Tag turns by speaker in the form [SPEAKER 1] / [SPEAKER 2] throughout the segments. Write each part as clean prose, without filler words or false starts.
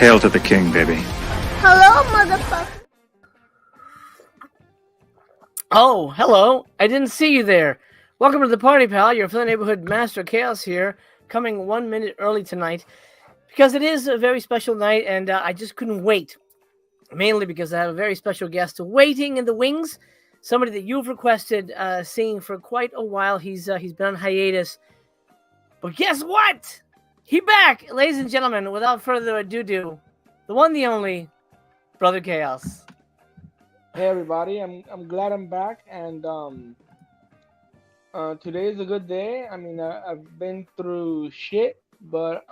[SPEAKER 1] Hail to the king, baby.
[SPEAKER 2] Hello, motherfucker.
[SPEAKER 3] Oh, hello. I didn't see you there. Welcome to the party, pal. Your Flint Neighborhood Master Chaos here, coming 1 minute early tonight because it is a very special night, and I just couldn't wait. Mainly because I have a very special guest waiting in the wings. Somebody that you've requested seeing for quite a while. He's been on hiatus. But guess what? He back, ladies and gentlemen. Without further ado, the one, the only, Brother Chaos.
[SPEAKER 4] Hey everybody, I'm glad I'm back, and today is a good day. I mean, I've been through shit, but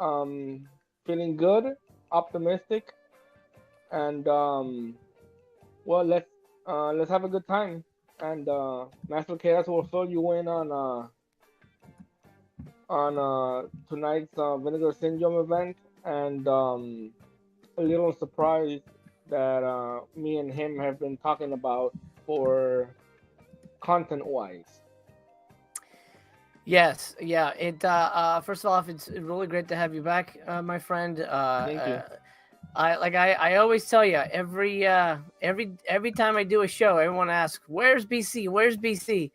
[SPEAKER 4] feeling good, optimistic, and well, let's have a good time. And Master Chaos will fill you in on tonight's Vinegar Syndrome event, and a little surprise that me and him have been talking about for content-wise.
[SPEAKER 3] Yes, yeah. It first of all, it's really great to have you back, my friend.
[SPEAKER 4] Thank you.
[SPEAKER 3] I always tell you every time I do a show, everyone asks, "Where's BC? Where's BC?"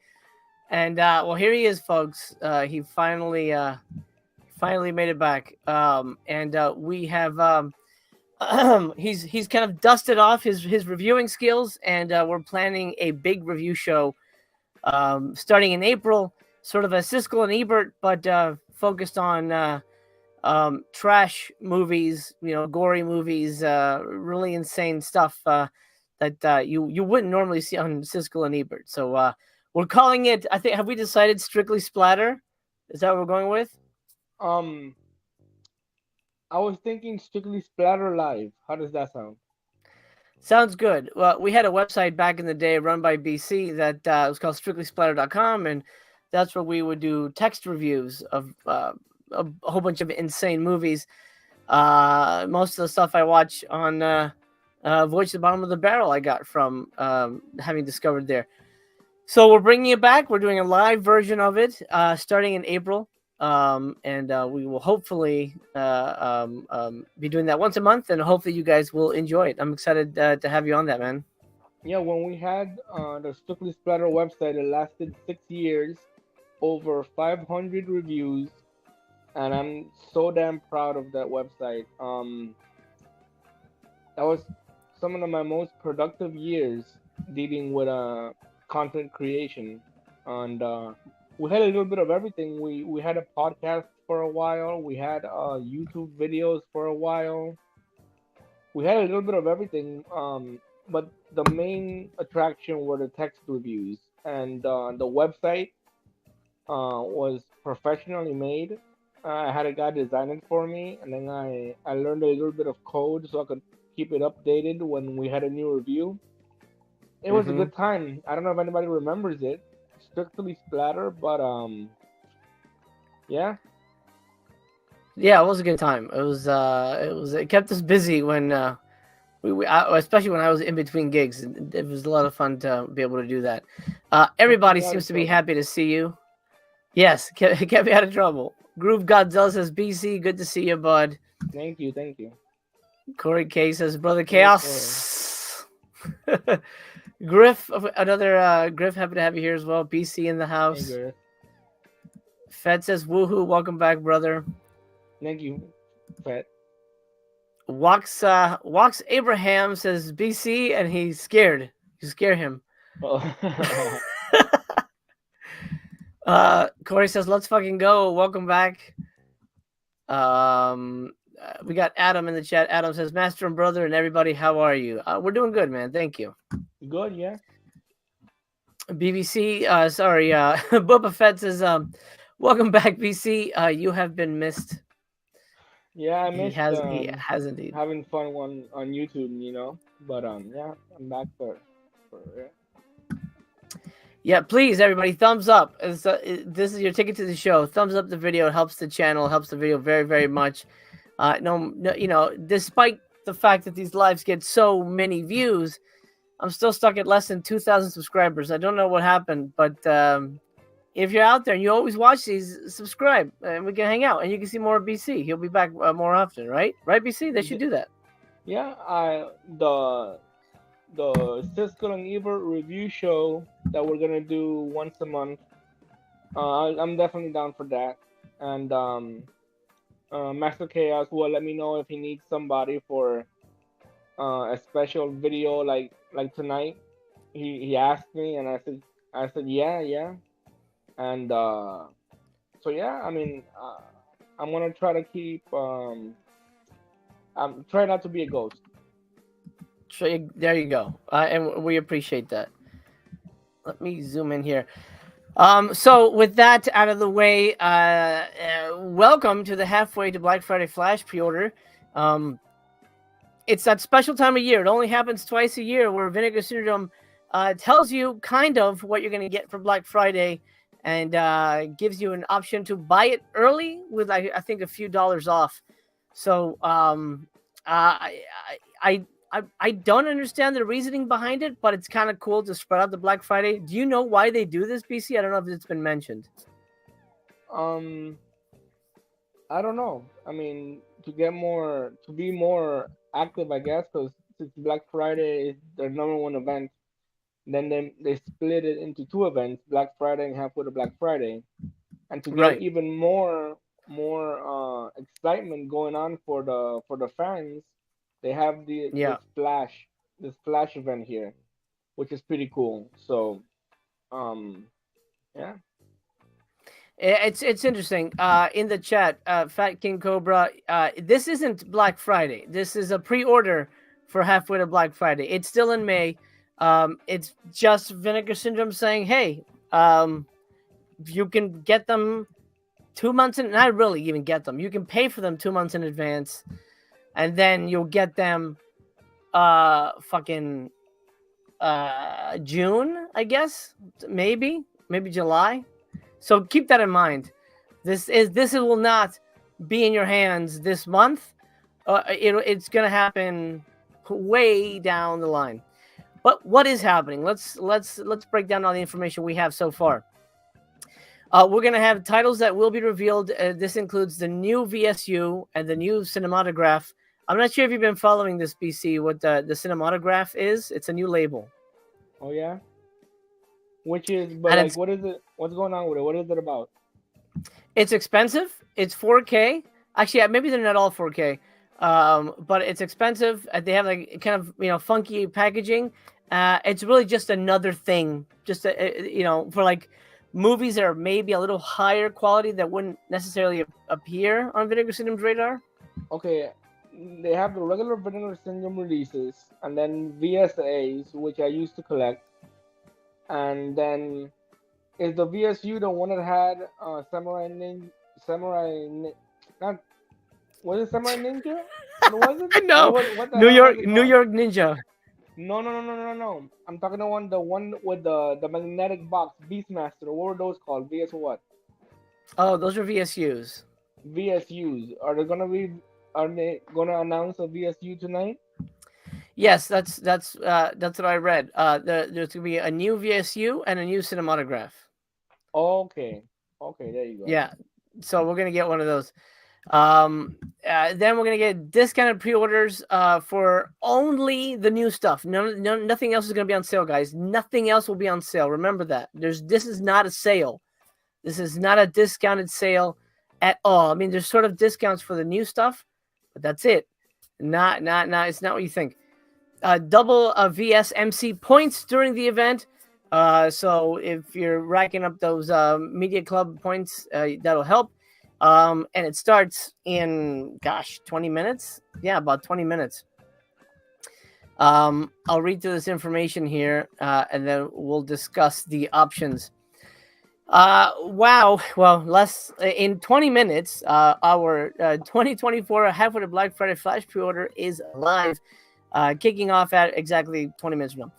[SPEAKER 3] And well, here he is, folks. He finally made it back. And we have he's kind of dusted off his reviewing skills, and we're planning a big review show starting in April, sort of a Siskel and Ebert, but focused on trash movies, gory movies, really insane stuff that you wouldn't normally see on Siskel and Ebert. So we're calling it, I think, have we decided Strictly Splatter? Is that what we're going with?
[SPEAKER 4] I was thinking Strictly Splatter Live. How does that sound?
[SPEAKER 3] Sounds good. Well, we had a website back in the day run by BC that was called strictlysplatter.com, and that's where we would do text reviews of a whole bunch of insane movies. Most of the stuff I watch on Voyage to the Bottom of the Barrel I got from having discovered there. So we're bringing it back. We're doing a live version of it starting in April. And we will hopefully be doing that once a month, and hopefully you guys will enjoy it. I'm excited to have you on that, man.
[SPEAKER 4] Yeah, when we had the Strictly Splatter website, it lasted 6 years, over 500 reviews, and I'm so damn proud of that website. That was some of my most productive years dealing with content creation, and we had a little bit of everything. We had a podcast for a while. We had YouTube videos for a while. We had a little bit of everything. But the main attraction were the text reviews, and the website was professionally made. I had a guy design it for me, and then I learned a little bit of code so I could keep it updated when we had a new review. It was a good time. I don't know if anybody remembers it. Strictly Splatter, but yeah,
[SPEAKER 3] it was a good time. It kept us busy when especially when I was in between gigs. It was a lot of fun to be able to do that. Everybody seems to be happy to see you. Yes, kept me out of trouble. Groove Godzilla says, BC, good to see you, bud.
[SPEAKER 4] Thank you.
[SPEAKER 3] Corey K says, Brother Chaos. Griff, another Griff, happy to have you here as well. BC in the house.
[SPEAKER 4] Hey,
[SPEAKER 3] Fed says, woohoo, welcome back, brother.
[SPEAKER 4] thank you, Fed.
[SPEAKER 3] Wax Abraham says BC, and he's scared. You scare him.
[SPEAKER 4] Oh.
[SPEAKER 3] Corey says, let's fucking go. Welcome back. We got Adam in the chat. Adam says, Master and brother and everybody, how are you? We're doing good, man. Thank you.
[SPEAKER 4] Good, yeah.
[SPEAKER 3] BBC, Boba Fett says, welcome back, BC. You have been missed.
[SPEAKER 4] Yeah, I missed.
[SPEAKER 3] He has indeed.
[SPEAKER 4] Having fun on YouTube, But yeah, I'm back for yeah.
[SPEAKER 3] Yeah, please, everybody, thumbs up. This is your ticket to the show. Thumbs up the video. It helps the channel. Helps the video very, very much. No, despite the fact that these lives get so many views, I'm still stuck at less than 2,000 subscribers. I don't know what happened, but if you're out there and you always watch these, subscribe, and we can hang out, and you can see more of BC. He'll be back more often, right? Right, BC? They should do that.
[SPEAKER 4] Yeah, the Siskel and Ebert review show that we're gonna do once a month. I'm definitely down for that. And Master Chaos will let me know if he needs somebody for a special video like tonight. He asked me, and I said yeah, and so yeah. I mean, I'm gonna try to keep try not to be a ghost.
[SPEAKER 3] So there you go, and we appreciate that. Let me zoom in here. So with that out of the way, welcome to the halfway to Black Friday Flash pre-order. It's that special time of year. It only happens twice a year where Vinegar Syndrome tells you kind of what you're going to get for Black Friday and gives you an option to buy it early with, I think, a few dollars off. So I, I don't understand the reasoning behind it, but it's kind of cool to spread out the Black Friday. Do you know why they do this, BC? I don't know if it's been mentioned.
[SPEAKER 4] I don't know. I mean, to be more active, I guess, because since Black Friday is their number one event, then they split it into two events, Black Friday and halfway to Black Friday, and to get
[SPEAKER 3] Right.
[SPEAKER 4] even more excitement going on for the fans, they have
[SPEAKER 3] Yeah.
[SPEAKER 4] this flash event here, which is pretty cool. So, um, yeah.
[SPEAKER 3] It's interesting. In the chat, Fat King Cobra, this isn't Black Friday. This is a pre-order for halfway to Black Friday. It's still in May. It's just Vinegar Syndrome saying, "Hey, you can get them 2 months in. Not really even get them. You can pay for them 2 months in advance, and then you'll get them, fucking June, I guess, maybe July." So keep that in mind. This will not be in your hands this month. It's gonna happen way down the line. But what is happening? Let's break down all the information we have so far. We're gonna have titles that will be revealed. This includes the new VSU and the new Cinematograph. I'm not sure if you've been following this, BC. What the Cinematograph is? It's a new label.
[SPEAKER 4] Oh yeah. Which is, but
[SPEAKER 3] And
[SPEAKER 4] like, what is it? What's going on with it? What is it about?
[SPEAKER 3] it's expensive. It's 4K. Actually, maybe they're not all 4K, but it's expensive. They have like kind of funky packaging. It's really just another thing, just for like movies that are maybe a little higher quality that wouldn't necessarily appear on Vinegar Syndrome's radar.
[SPEAKER 4] Okay, they have the regular Vinegar Syndrome releases, and then VSAs, which I used to collect, and then is the VSU the one that had not was it Samurai Ninja? What was it?
[SPEAKER 3] No,
[SPEAKER 4] What the hell was it
[SPEAKER 3] New
[SPEAKER 4] called?
[SPEAKER 3] York Ninja.
[SPEAKER 4] No. I'm talking the one with the magnetic box, Beastmaster. What were those called? VS what?
[SPEAKER 3] Oh, those are VSUs.
[SPEAKER 4] VSUs. Are they gonna announce a VSU tonight?
[SPEAKER 3] Yes, that's what I read. There's gonna be a new VSU and a new Cinematograph.
[SPEAKER 4] Okay. Okay, there you go.
[SPEAKER 3] Yeah, so we're gonna get one of those. Then we're gonna get discounted pre-orders for only the new stuff. Nothing else is gonna be on sale, guys. Nothing else will be on sale. Remember that. This is not a sale. This is not a discounted sale at all. I mean, there's sort of discounts for the new stuff, but that's it. Not. It's not what you think. Double VSMC points during the event. So if you're racking up those media club points, that'll help. And it starts in 20 minutes. Yeah, about 20 minutes. I'll read through this information here, and then we'll discuss the options. Wow. Well, less in 20 minutes. Our 2024 halfway to Black Friday Flash pre-order is live, kicking off at exactly 20 minutes from now.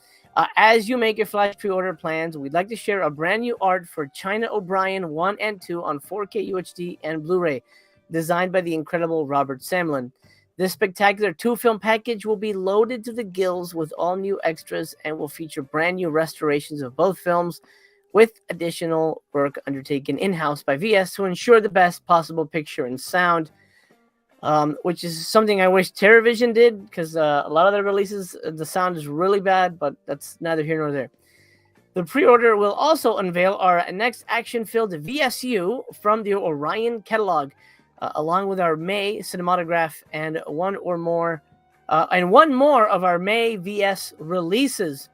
[SPEAKER 3] As you make your Flash pre-order plans, we'd like to share a brand new art for China O'Brien 1 and 2 on 4K UHD and Blu-ray, designed by the incredible Robert Samlin. This spectacular 2-film package will be loaded to the gills with all new extras and will feature brand new restorations of both films, with additional work undertaken in-house by VS to ensure the best possible picture and sound. which is something I wish TerraVision did, because a lot of their releases, the sound is really bad, but that's neither here nor there. The pre-order will also unveil our next action-filled VSU from the Orion catalog, along with our May Cinematograph and one more of our May VS releases.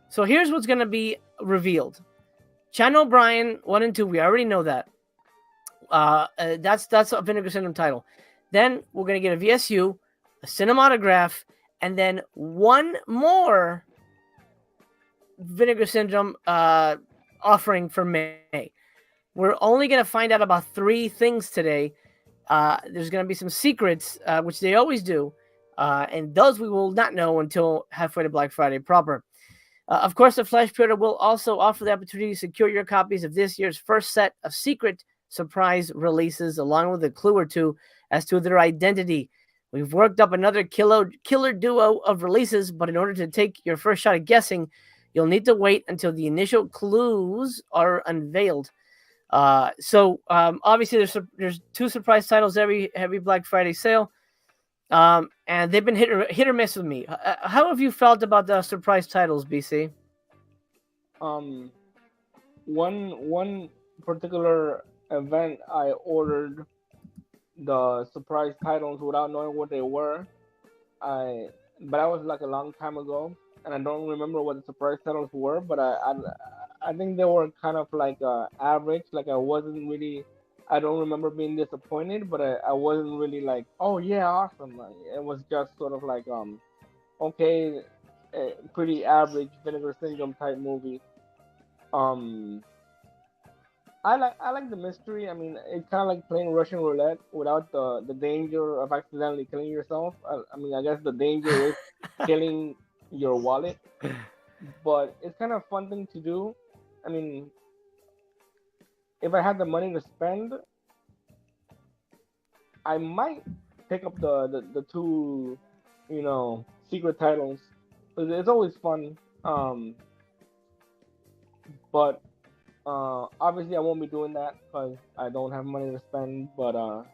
[SPEAKER 3] So here's what's going to be revealed. Channel O'Brien 1 and 2, we already know that. That's a Vinegar Syndrome title. Then we're going to get a VSU, a Cinematograph, and then one more Vinegar Syndrome offering for May. We're only going to find out about 3 things today. There's going to be some secrets, which they always do, and those we will not know until halfway to Black Friday proper. Of course, the Flash pre-order will also offer the opportunity to secure your copies of this year's first set of secret surprise releases, along with a clue or two as to their identity. We've worked up another killer duo of releases, but in order to take your first shot at guessing, you'll need to wait until the initial clues are unveiled. So obviously there's 2 surprise titles every Black Friday sale, and they've been hit or miss with me. How have you felt about the surprise titles, BC?
[SPEAKER 4] One particular event, I ordered the surprise titles without knowing what they were. But that was like a long time ago, and I don't remember what the surprise titles were. But I think they were kind of like average. Like I don't remember being disappointed, but I wasn't really like, oh yeah, awesome. Like, it was just sort of like okay, pretty average Vinegar Syndrome type movie. I like the mystery. I mean, it's kind of like playing Russian roulette without the danger of accidentally killing yourself. I mean, I guess the danger is killing your wallet, but it's kind of a fun thing to do. I mean, if I had the money to spend, I might pick up the 2, secret titles. It's always fun. But obviously I won't be doing that because I don't have money to spend. But I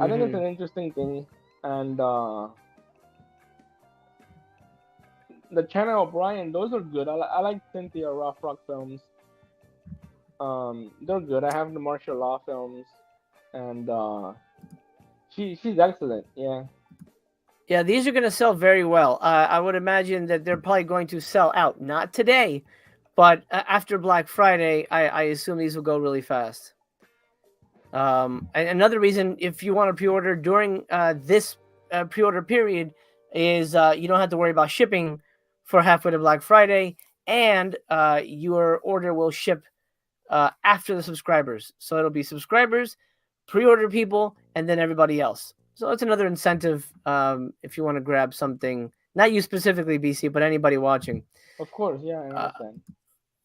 [SPEAKER 4] think it's an interesting thing, and the Channel O'Brien, those are good. I like Cynthia Rothrock films. They're good. I have the martial law films, and she's excellent. Yeah.
[SPEAKER 3] Yeah, these are going to sell very well. I would imagine that they're probably going to sell out. Not today, but after Black Friday, I assume these will go really fast. And another reason, if you want to pre-order during this pre-order period, is you don't have to worry about shipping for halfway to Black Friday, and your order will ship after the subscribers. So it'll be subscribers, pre-order people, and then everybody else. So it's another incentive if you want to grab something. Not you specifically, BC, but anybody watching.
[SPEAKER 4] Of course, yeah, I understand.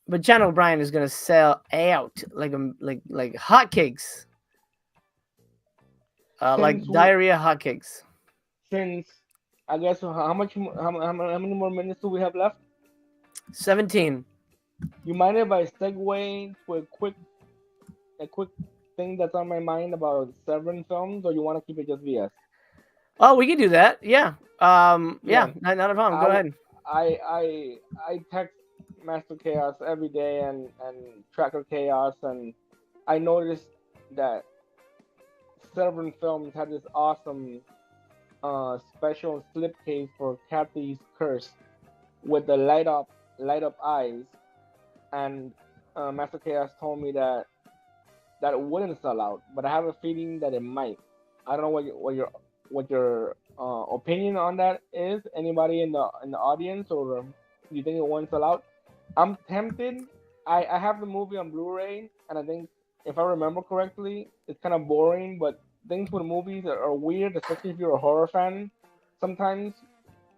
[SPEAKER 3] But John O'Brien is going to sell out like hotcakes. Like diarrhea hotcakes.
[SPEAKER 4] Since I guess how many more minutes do we have left?
[SPEAKER 3] 17.
[SPEAKER 4] You mind if I segue to a quick thing that's on my mind about Severin films, or you want to keep it just VS?
[SPEAKER 3] Oh, we can do that. Yeah. Yeah. Not a problem. Go ahead.
[SPEAKER 4] I text Master Chaos every day and Tracker Chaos, and I noticed that Severin Films had this awesome special slipcase for Cathy's Curse with the light up eyes, and Master Chaos told me that it wouldn't sell out, but I have a feeling that it might. I don't know what your opinion on that is. Anybody in the audience, or do you think it won't sell out? I'm tempted. I have the movie on Blu-ray, and I think if I remember correctly, it's kind of boring, but things with movies are weird, especially if you're a horror fan. Sometimes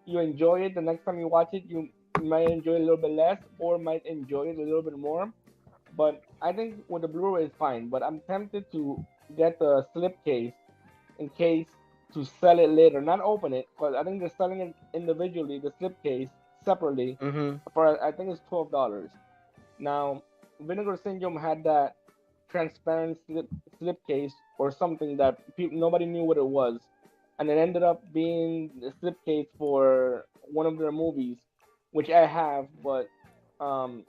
[SPEAKER 4] you enjoy it. The next time you watch it, you might enjoy it a little bit less, or might enjoy it a little bit more. But I think with the Blu-ray is fine. But I'm tempted to get the slipcase in case to sell it later, not open it, because I think they're selling it individually, the slipcase separately, for I think it's $12. Now, Vinegar Syndrome had that transparent slipcase or something that nobody knew what it was, and it ended up being the slipcase for one of their movies, which I have, but um,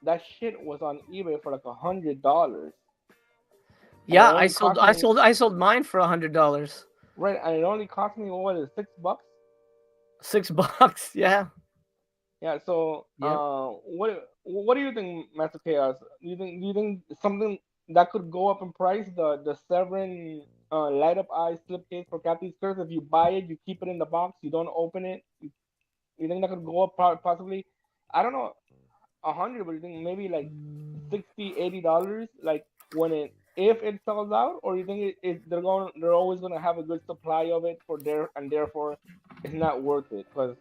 [SPEAKER 4] that shit was on eBay for like $100, and it
[SPEAKER 3] Yeah, I
[SPEAKER 4] only
[SPEAKER 3] sold
[SPEAKER 4] cost
[SPEAKER 3] I
[SPEAKER 4] me
[SPEAKER 3] sold I sold mine for $100.
[SPEAKER 4] right, and it only cost me what was it, $6?
[SPEAKER 3] $6. Yeah.
[SPEAKER 4] Yeah. So,
[SPEAKER 3] Yep.
[SPEAKER 4] what do you think, Master Chaos? Do you think something that could go up in price? The Severin light up eye slipcase for Cathy's curse. If you buy it, you keep it in the box. You don't open it. You think that could go up possibly? I don't know, 100, but you think maybe like 60, $80, like when it if it sells out, or you think they're always gonna have a good supply of it for there, and therefore it's not worth it? Because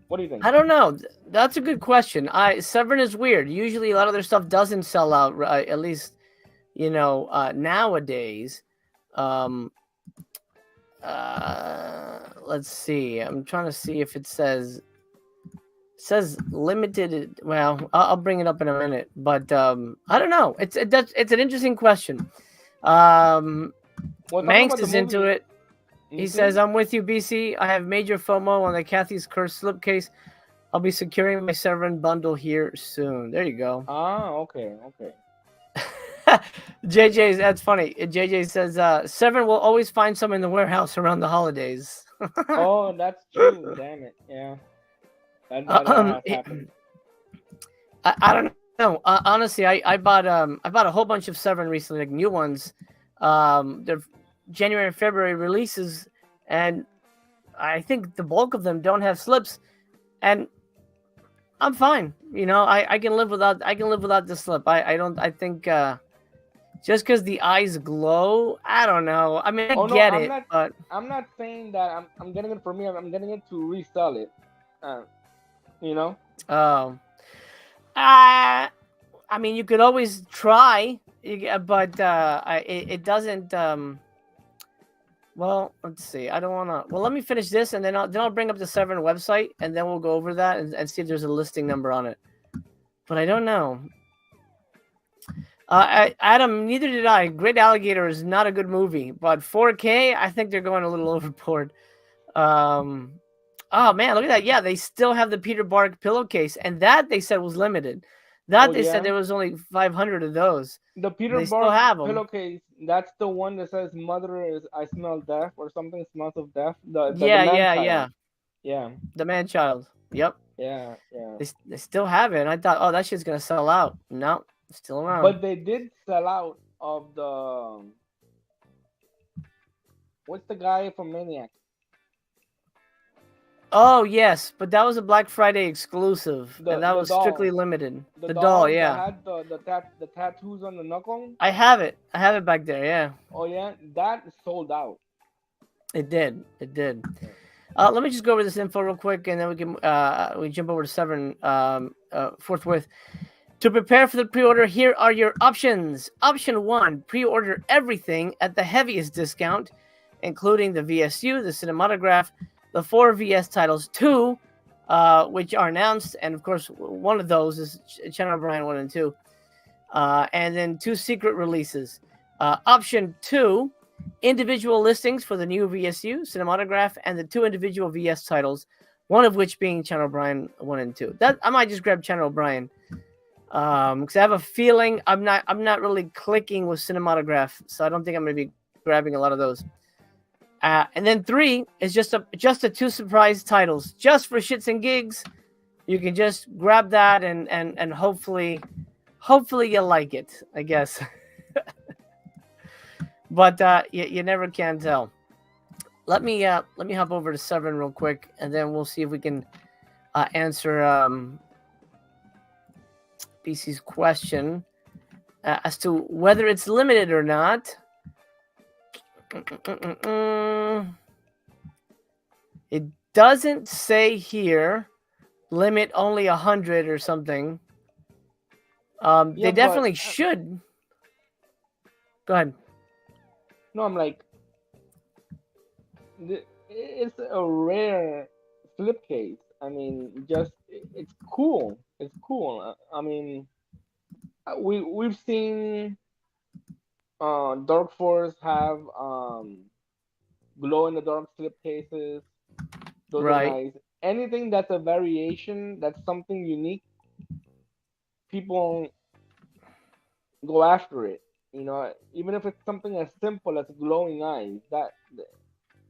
[SPEAKER 4] what do you think?
[SPEAKER 3] I don't know. That's a good question. Severin is weird. Usually, a lot of their stuff doesn't sell out. Right? At least, nowadays. Um, let's see. I'm trying to see if it says limited. Well, I'll bring it up in a minute. But I don't know. It's an interesting question.
[SPEAKER 4] Well, talking
[SPEAKER 3] Manx
[SPEAKER 4] about the
[SPEAKER 3] is into
[SPEAKER 4] movie.
[SPEAKER 3] it. He says, "I'm with you, BC. I have major FOMO on the Cathy's Curse slipcase. I'll be securing my Severin bundle here soon." There you go.
[SPEAKER 4] Okay, okay.
[SPEAKER 3] JJ, that's funny. JJ says, Severin will always find some in the warehouse around the holidays.
[SPEAKER 4] Oh, that's true. Damn it. Yeah, that has
[SPEAKER 3] It,
[SPEAKER 4] happened.
[SPEAKER 3] I don't know. Honestly, I bought a whole bunch of Severin recently, like new ones. They're January and February releases, and I think the bulk of them don't have slips, and I'm fine. I can live without the slip. I think just because the eyes glow, I don't know. I mean, I
[SPEAKER 4] Oh no,
[SPEAKER 3] get it, but
[SPEAKER 4] I'm not saying that I'm getting it for me. I'm getting it to resell it. Uh, you know.
[SPEAKER 3] um, I mean, you could always try, but it doesn't. Well, let's see. I don't want to. Well, let me finish this, and then I'll bring up the Severin website, and then we'll go over that and see if there's a listing number on it. But I don't know. Adam, neither did I. Great Alligator is not a good movie, but 4K, I think they're going a little overboard. Um, oh man, look at that. Yeah, they still have the Peter Bark pillowcase, and that they said was limited.
[SPEAKER 4] Oh
[SPEAKER 3] That they said
[SPEAKER 4] yeah.
[SPEAKER 3] there was only 500 of those.
[SPEAKER 4] The Peter
[SPEAKER 3] They still
[SPEAKER 4] Bark
[SPEAKER 3] have them.
[SPEAKER 4] pillowcase. That's the one that says "Mother is I smell death" or something. Smells of death. The
[SPEAKER 3] Yeah,
[SPEAKER 4] man
[SPEAKER 3] yeah,
[SPEAKER 4] child.
[SPEAKER 3] yeah.
[SPEAKER 4] Yeah.
[SPEAKER 3] The man child. Yep.
[SPEAKER 4] Yeah. Yeah.
[SPEAKER 3] They still have it. And I thought, oh, that shit's gonna sell out. No, it's still around.
[SPEAKER 4] But they did sell out of the what's the guy from Maniac?
[SPEAKER 3] Oh yes, but that was a Black Friday exclusive, and that
[SPEAKER 4] The
[SPEAKER 3] was strictly
[SPEAKER 4] doll.
[SPEAKER 3] limited.
[SPEAKER 4] The
[SPEAKER 3] The doll,
[SPEAKER 4] doll that
[SPEAKER 3] yeah.
[SPEAKER 4] had the tattoos on the knuckle.
[SPEAKER 3] I have it. I have it back there. Yeah,
[SPEAKER 4] Oh yeah, that sold out.
[SPEAKER 3] it did. It did.
[SPEAKER 4] Yeah.
[SPEAKER 3] Let me just go over this info real quick, and then we jump over to Severin forthwith. To prepare for the pre-order, here are your options. Option 1, pre-order everything at the heaviest discount, including the VSU, the Cinematograph, the 4 VS titles, 2, which are announced, and of course, one of those is Channel O'Brien 1 and 2, and then 2 secret releases. Option 2, individual listings for the new VSU, Cinematograph, and the 2 individual VS titles, one of which being Channel O'Brien 1 and 2. That I might just grab Channel O'Brien. Because I have a feeling I'm not really clicking with Cinematograph, so I don't think I'm going to be grabbing a lot of those. And then 3 is just the 2 surprise titles, just for shits and gigs. You can just grab that and hopefully you like it, I guess. But you never can tell. Let me hop over to Severin real quick, and then we'll see if we can answer BC's question as to whether it's limited or not. It doesn't say here limit only 100 or something. They definitely should. Go ahead.
[SPEAKER 4] No, I'm like, it's a rare slipcase. I mean, it's cool. It's cool. I mean, we've seen Dark Force have glow in the dark slipcases. Those are
[SPEAKER 3] Right.
[SPEAKER 4] nice. Anything that's a variation, that's something unique, people go after it. You know, even if it's something as simple as glowing eyes,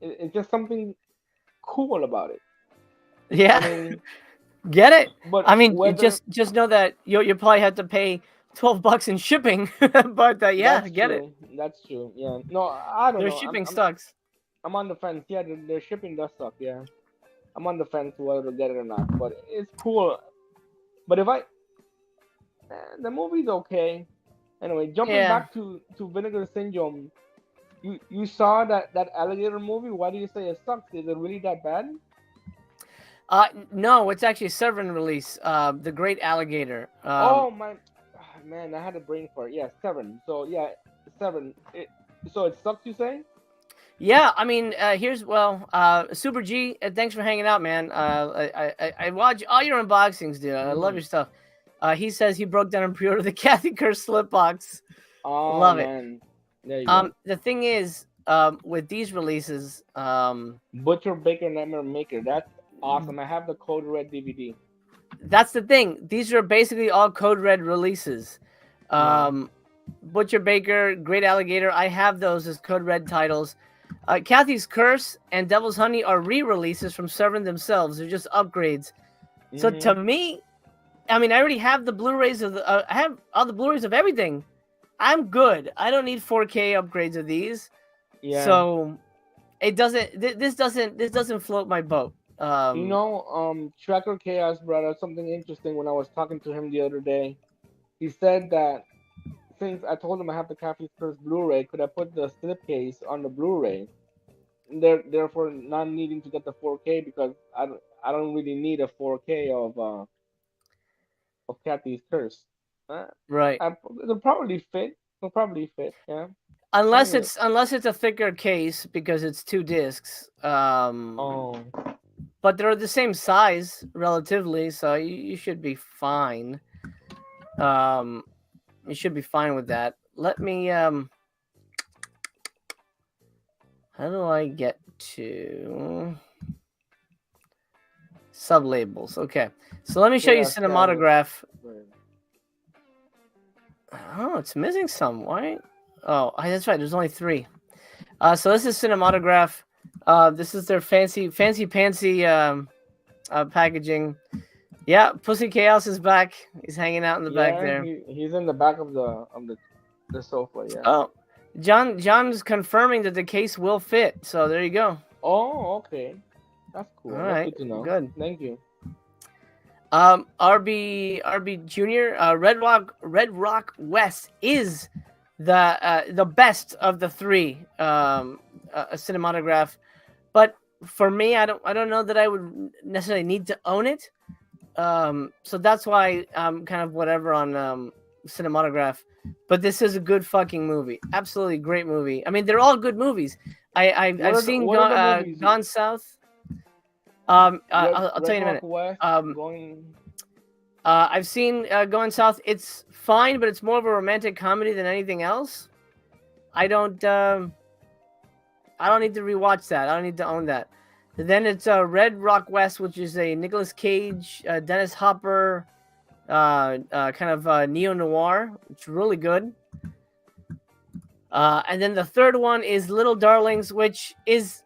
[SPEAKER 4] it's just something cool about it. I
[SPEAKER 3] Yeah.
[SPEAKER 4] mean,
[SPEAKER 3] Get it?
[SPEAKER 4] but
[SPEAKER 3] I mean,
[SPEAKER 4] whether
[SPEAKER 3] just know that you probably have to pay $12 in shipping, but yeah,
[SPEAKER 4] that's
[SPEAKER 3] get it.
[SPEAKER 4] true, that's true. Yeah, no, I don't
[SPEAKER 3] Their
[SPEAKER 4] know.
[SPEAKER 3] shipping sucks.
[SPEAKER 4] I'm on the fence. Yeah, the shipping does suck. Yeah, I'm on the fence whether to get it or not. But it's cool. But if the movie's okay. Anyway, jumping
[SPEAKER 3] Yeah.
[SPEAKER 4] back to Vinegar Syndrome, you saw that alligator movie? Why do you say it sucks? Is it really that bad?
[SPEAKER 3] No, it's actually a Severin release. The Great Alligator.
[SPEAKER 4] Oh my, man, I had a brain fart. Yeah, seven. So yeah, seven. So it sucks. You say?
[SPEAKER 3] Yeah, I mean, Super G. Thanks for hanging out, man. I watch all your unboxings, dude. I love
[SPEAKER 4] Mm-hmm.
[SPEAKER 3] your stuff. He says he broke down and pre-ordered the Cathy Curse slip box.
[SPEAKER 4] Oh
[SPEAKER 3] Love it.
[SPEAKER 4] man, there you go.
[SPEAKER 3] The thing is, with these releases,
[SPEAKER 4] Butcher Baker Nightmare Maker. That's awesome. I have the Code Red DVD.
[SPEAKER 3] that's the thing. These are basically all Code Red releases.
[SPEAKER 4] Yeah.
[SPEAKER 3] Butcher Baker, Great Alligator. I have those as Code Red titles. Cathy's Curse and Devil's Honey are re-releases from Severin themselves. They're just upgrades. So to
[SPEAKER 4] Mm-hmm.
[SPEAKER 3] me, I mean, I already have the Blu-rays of I have all the Blu-rays of everything. I'm good. I don't need 4K upgrades of these.
[SPEAKER 4] Yeah.
[SPEAKER 3] So it doesn't. This doesn't float my boat.
[SPEAKER 4] Tracker Chaos brought up something interesting when I was talking to him the other day. He said that since I told him I have the Cafe First Blu-ray, could I put the slipcase on the Blu-ray? Therefore, not needing to get the 4K because I don't really need a 4K of Kathy's Curse. Uh,
[SPEAKER 3] Right.
[SPEAKER 4] it'll probably fit. It'll probably fit. Yeah.
[SPEAKER 3] Unless
[SPEAKER 4] Anyway.
[SPEAKER 3] it's a thicker case because it's 2 discs.
[SPEAKER 4] Oh.
[SPEAKER 3] But they're the same size relatively, so you should be fine. Um, you should be fine with that. Let me how do I get to sublabels? Okay, so let me show you
[SPEAKER 4] Chaos Catalyst.
[SPEAKER 3] Cinematograph. Oh, it's missing some. Why? Oh, that's right. There's only 3. So this is Cinematograph. This is their fancy pantsy packaging. Yeah, Pussy Chaos is back. He's hanging out in the back
[SPEAKER 4] Yeah,
[SPEAKER 3] there.
[SPEAKER 4] he's in the back of the sofa. Yeah.
[SPEAKER 3] Oh, John's confirming that the case will fit. So there you go.
[SPEAKER 4] Oh, okay. That's cool.
[SPEAKER 3] All
[SPEAKER 4] That's
[SPEAKER 3] right,
[SPEAKER 4] good to know.
[SPEAKER 3] good.
[SPEAKER 4] Thank you.
[SPEAKER 3] RB Junior, Red Rock West is the best of the 3 Cinematograph, but for me, I don't know that I would necessarily need to own it. So that's why I'm kind of whatever on Cinematograph. But this is a good fucking movie. Absolutely great movie. I mean, they're all good movies. I've seen
[SPEAKER 4] what are the movies?
[SPEAKER 3] Gone South. I'll tell you in a minute.
[SPEAKER 4] West,
[SPEAKER 3] I've seen Going South. It's fine, but it's more of a romantic comedy than anything else. I don't need to rewatch that. I don't need to own that. Then it's Red Rock West, which is a Nicolas Cage, Dennis Hopper, kind of neo noir. It's really good. And then the third one is Little Darlings, which is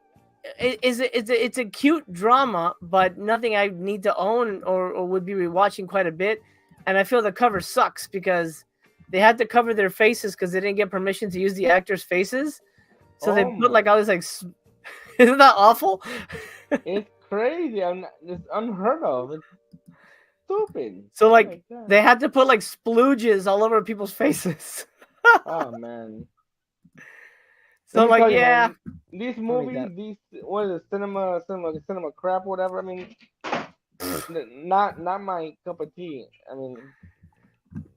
[SPEAKER 3] it's a cute drama, but nothing I need to own or would be rewatching quite a bit. And I feel the cover sucks because they had to cover their faces because they didn't get permission to use the actors' faces. So they put like all this like. Isn't that awful?
[SPEAKER 4] It's crazy. It's unheard of. It's stupid.
[SPEAKER 3] So like they had to put like splooges all over people's faces.
[SPEAKER 4] Oh man.
[SPEAKER 3] So I'm like, yeah.
[SPEAKER 4] Man, these movies, what is it, cinema crap, whatever. I mean, not my cup of tea. I mean,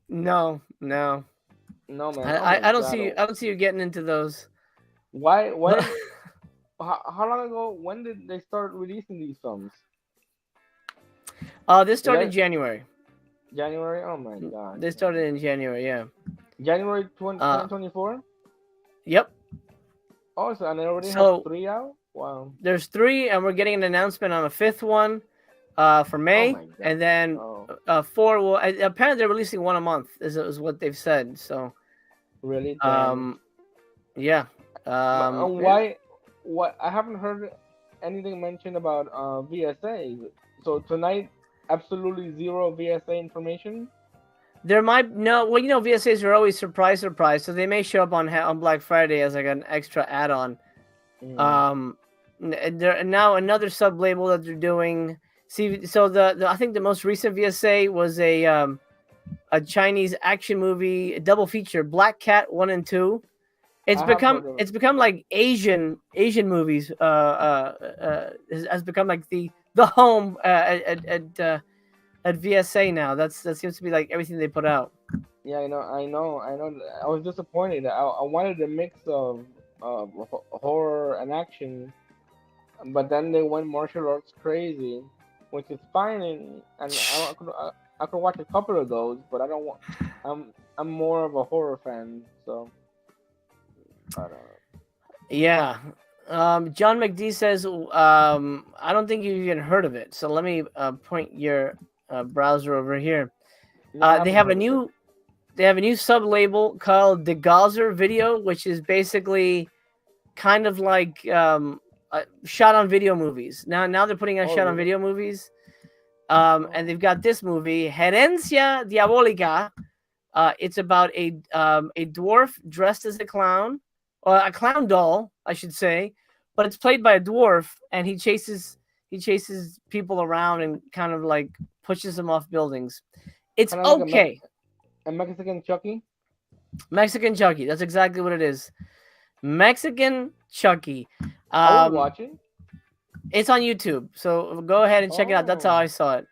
[SPEAKER 3] no,
[SPEAKER 4] man.
[SPEAKER 3] I don't see you getting into those.
[SPEAKER 4] Why? How long ago? When did they start releasing these films?
[SPEAKER 3] This started in January.
[SPEAKER 4] January? Oh my god.
[SPEAKER 3] They started in January, yeah.
[SPEAKER 4] January 2024?
[SPEAKER 3] Yep.
[SPEAKER 4] Oh, so and they already have
[SPEAKER 3] So
[SPEAKER 4] 3 out. Wow.
[SPEAKER 3] there's 3, and we're getting an announcement on a 5th one for
[SPEAKER 4] Oh
[SPEAKER 3] May,
[SPEAKER 4] my god.
[SPEAKER 3] and then
[SPEAKER 4] Oh,
[SPEAKER 3] 4 will. Apparently, they're releasing one a month. Is what they've said. So,
[SPEAKER 4] really? Damn.
[SPEAKER 3] yeah.
[SPEAKER 4] But
[SPEAKER 3] Yeah.
[SPEAKER 4] why? What? I haven't heard anything mentioned about VSA. So tonight, absolutely zero VSA information.
[SPEAKER 3] There might no. Well, VSAs are always surprise, so they may show up on Black Friday as like an extra add-on.
[SPEAKER 4] Mm.
[SPEAKER 3] There now another sub label that they're doing. See, so the I think the most recent VSA was a Chinese action movie, a double feature, Black Cat 1 and 2.
[SPEAKER 4] I have heard of it.
[SPEAKER 3] It's become like Asian movies. Has become like the home at VSA now. That seems to be like everything they put out.
[SPEAKER 4] Yeah, I know. I was disappointed. I wanted a mix of horror and action, but then they went martial arts crazy, which is fine, and I could watch a couple of those, but I don't want. I'm more of a horror fan, so I don't know.
[SPEAKER 3] Yeah. John McD says, I don't think you've even heard of it. So let me point your browser over here.
[SPEAKER 4] Yeah, I
[SPEAKER 3] They
[SPEAKER 4] haven't
[SPEAKER 3] have a
[SPEAKER 4] heard of it.
[SPEAKER 3] new sub label called the Gazer Video, which is basically kind of like shot on video movies. Now they're putting out
[SPEAKER 4] Oh,
[SPEAKER 3] shot on
[SPEAKER 4] really?
[SPEAKER 3] video movies.
[SPEAKER 4] Oh,
[SPEAKER 3] And they've got this movie, Herencia Diabolica. It's about a dwarf dressed as a clown, or a clown doll, I should say, but it's played by a dwarf, and he chases people around and kind of like pushes them off buildings. It's
[SPEAKER 4] kind of like
[SPEAKER 3] okay.
[SPEAKER 4] a Mexican Chucky.
[SPEAKER 3] Mexican Chucky. That's exactly what it is. Mexican Chucky.
[SPEAKER 4] I would watch it.
[SPEAKER 3] It's on YouTube, so go ahead and check it out. That's how
[SPEAKER 4] Oh,
[SPEAKER 3] I saw it.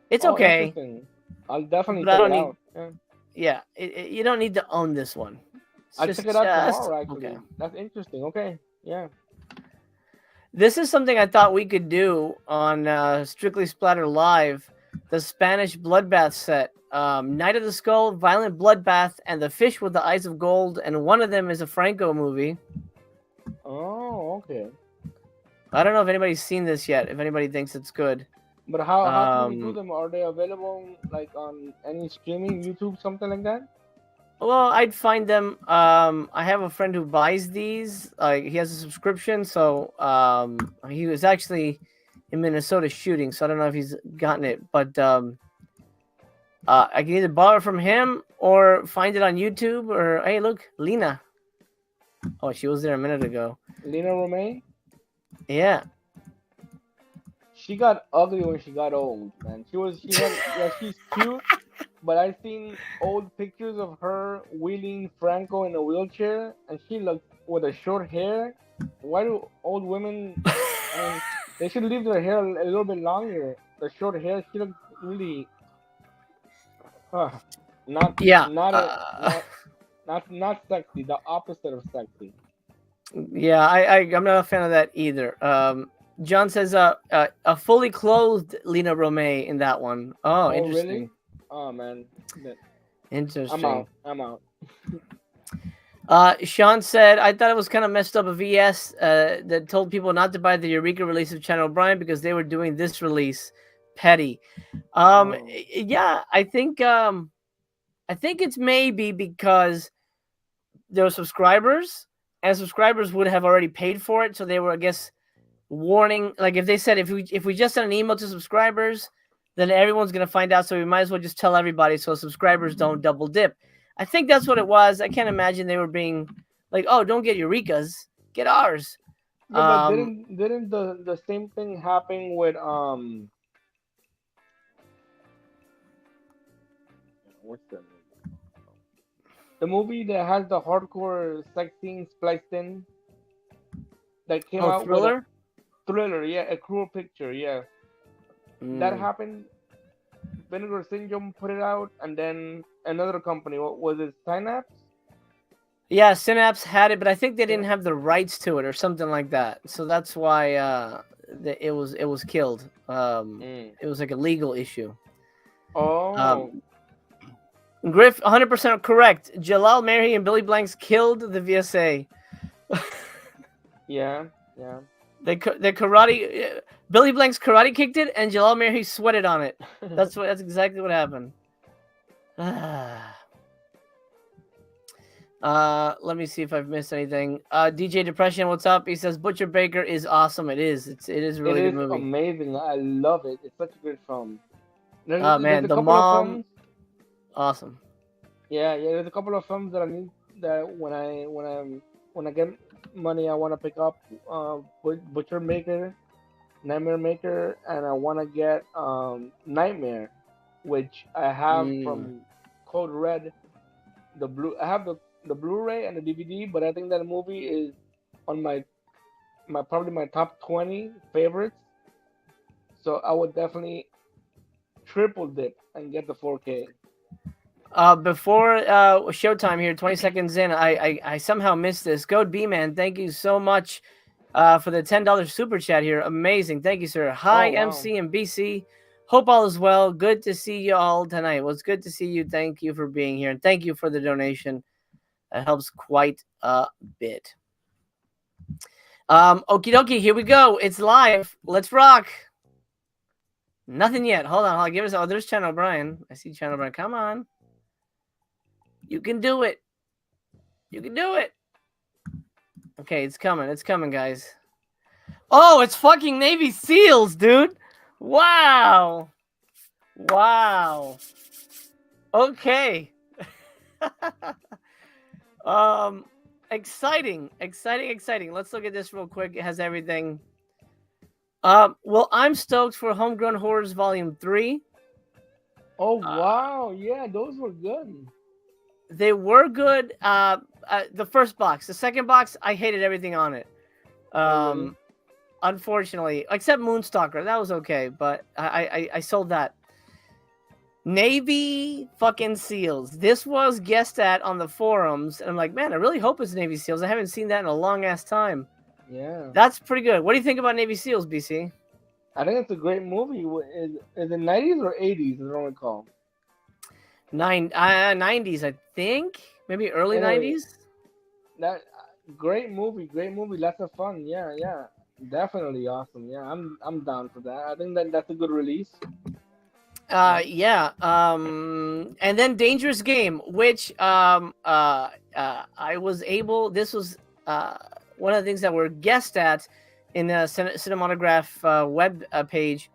[SPEAKER 3] It's
[SPEAKER 4] oh,
[SPEAKER 3] okay,
[SPEAKER 4] interesting. I'll definitely
[SPEAKER 3] but I
[SPEAKER 4] check
[SPEAKER 3] don't
[SPEAKER 4] it
[SPEAKER 3] need.
[SPEAKER 4] out. Yeah.
[SPEAKER 3] Yeah, you don't need to own this one. It's
[SPEAKER 4] I'll check it
[SPEAKER 3] just
[SPEAKER 4] out tomorrow.
[SPEAKER 3] okay.
[SPEAKER 4] Actually, that's interesting. Okay, yeah.
[SPEAKER 3] This is something I thought we could do on Strictly Splatter Live, the Spanish Bloodbath set. Night of the Skull, Violent Bloodbath, and The Fish with the Eyes of Gold, and one of them is a Franco movie.
[SPEAKER 4] Oh, okay.
[SPEAKER 3] I don't know if anybody's seen this yet, if anybody thinks it's good.
[SPEAKER 4] But how can we do
[SPEAKER 3] Um,
[SPEAKER 4] them? Are they available like on any streaming, YouTube, something like that?
[SPEAKER 3] well, I'd find them. I have a friend who buys these. He has a subscription, so he was actually in Minnesota shooting, so I don't know if he's gotten it, but I can either borrow it from him or find it on YouTube. Or hey, look, Lena. Oh, she was there a minute ago.
[SPEAKER 4] Lena Romay,
[SPEAKER 3] Yeah.
[SPEAKER 4] she got ugly when she got old, man. She's cute, but I've seen old pictures of her wheeling Franco in a wheelchair, and she looked with a short hair. Why do old women? I mean, they should leave their hair a little bit longer. The short hair, she looked really, uh, not
[SPEAKER 3] Yeah.
[SPEAKER 4] not a not sexy. The opposite of sexy.
[SPEAKER 3] Yeah. I'm not a fan of that either. John says a fully clothed Lena Romay in that one. Oh,
[SPEAKER 4] Oh,
[SPEAKER 3] interesting.
[SPEAKER 4] really? Oh man,
[SPEAKER 3] Interesting.
[SPEAKER 4] I'm out.
[SPEAKER 3] Sean said, I thought it was kind of messed up a VS that told people not to buy the Eureka release of Channel O'Brien because they were doing this release. Petty.
[SPEAKER 4] Oh.
[SPEAKER 3] Yeah, I think it's maybe because there were subscribers, and subscribers would have already paid for it, so they were, I guess, warning. Like if they said if we just send an email to subscribers, then everyone's gonna find out, so we might as well just tell everybody so subscribers don't double dip. I think that's what it was. I can't imagine they were being like, oh, don't get Eureka's, get ours.
[SPEAKER 4] Yeah, but didn't the same thing happen with what's the movie? The movie that has the hardcore sex scene spliced in that came out with a
[SPEAKER 3] Thriller.
[SPEAKER 4] Thriller, yeah, A Cruel Picture, yeah. That happened. Vinegar Syndrome put it out, and then another company. What was it? Synapse?
[SPEAKER 3] Yeah, Synapse had it, but I think they didn't have the rights to it or something like that. So that's why it was killed. It was like a legal issue.
[SPEAKER 4] Oh,
[SPEAKER 3] Griff, 100% correct. Jalal Mary and Billy Blanks killed the VSA.
[SPEAKER 4] Yeah.
[SPEAKER 3] The karate, Billy Blanks karate kicked it, and Jalal Mary sweated on it. That's exactly what happened. Let me see if I've missed anything. DJ Depression, what's up? He says Butcher Baker is awesome. It is. It is a really good movie.
[SPEAKER 4] Amazing. I love it. It's such a good film. There's
[SPEAKER 3] Man,
[SPEAKER 4] a
[SPEAKER 3] the
[SPEAKER 4] couple
[SPEAKER 3] mom,
[SPEAKER 4] of films.
[SPEAKER 3] Awesome.
[SPEAKER 4] Yeah. There's a couple of films that I need that when I get money, I want to pick up. Butcher Maker, Nightmare Maker, and I want to get Nightmare, which I have from Code Red. I have the Blu-ray and the DVD, but I think that movie is on my probably my top 20 favorites. So I would definitely triple dip and get the 4K.
[SPEAKER 3] Before showtime here, 20 seconds in, I somehow missed this. Goat B Man, thank you so much for the $10 super chat here. Amazing. Thank you, sir. Hi,
[SPEAKER 4] wow.
[SPEAKER 3] MC and BC. Hope all is well. Good to see you all tonight. Well, it's good to see you. Thank you for being here. And thank you for the donation. That helps quite a bit. Okie dokie, here we go. It's live. Let's rock. Nothing yet. Hold on. Give us. Oh, there's Chan O'Brien. I see Chan O'Brien. Come on. You can do it. You can do it. Okay, it's coming. It's coming, guys. Oh, it's fucking Navy SEALs, dude. Wow. Wow. Okay. Exciting. Let's look at this real quick. It has everything. Well, I'm stoked for Homegrown Horrors Volume 3.
[SPEAKER 4] Oh, wow. Yeah, those were good.
[SPEAKER 3] They were good. The first box. The second box, I hated everything on it.
[SPEAKER 4] Really?
[SPEAKER 3] Unfortunately. Except Moonstalker. That was okay, but I sold that. Navy fucking SEALs. This was guessed at on the forums. And I'm like, man, I really hope it's Navy SEALs. I haven't seen that in a long ass time.
[SPEAKER 4] Yeah.
[SPEAKER 3] That's pretty good. What do you think about Navy SEALs, BC?
[SPEAKER 4] I think it's a great movie. Is it 90s or 80s? I don't recall.
[SPEAKER 3] 90s, I think. Maybe early 90s.
[SPEAKER 4] That great movie. Lots of fun. Yeah. Definitely awesome. Yeah, I'm down for that. I think that's a good release.
[SPEAKER 3] Yeah. And then Dangerous Game, which I was able. This was one of the things that were guessed at in the Cinematograph web page,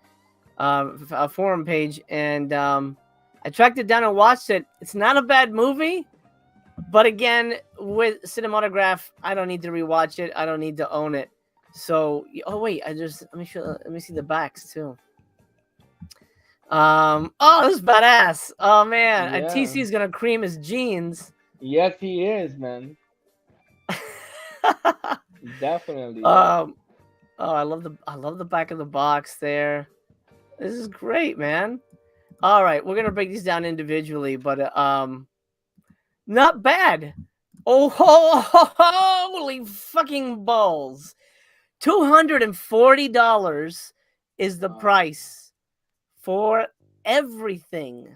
[SPEAKER 3] forum page, and I tracked it down and watched it. It's not a bad movie, but again, with Cinematograph, I don't need to rewatch it. I don't need to own it. So, oh wait, let me see the backs too. Oh, this is badass. Oh man,
[SPEAKER 4] Yeah.
[SPEAKER 3] TC is gonna cream his jeans.
[SPEAKER 4] Yes, he is, man. Definitely.
[SPEAKER 3] Oh, I love the back of the box there. This is great, man. All right, we're gonna break these down individually, but not bad. Oh, holy fucking balls! $240 is the price for everything.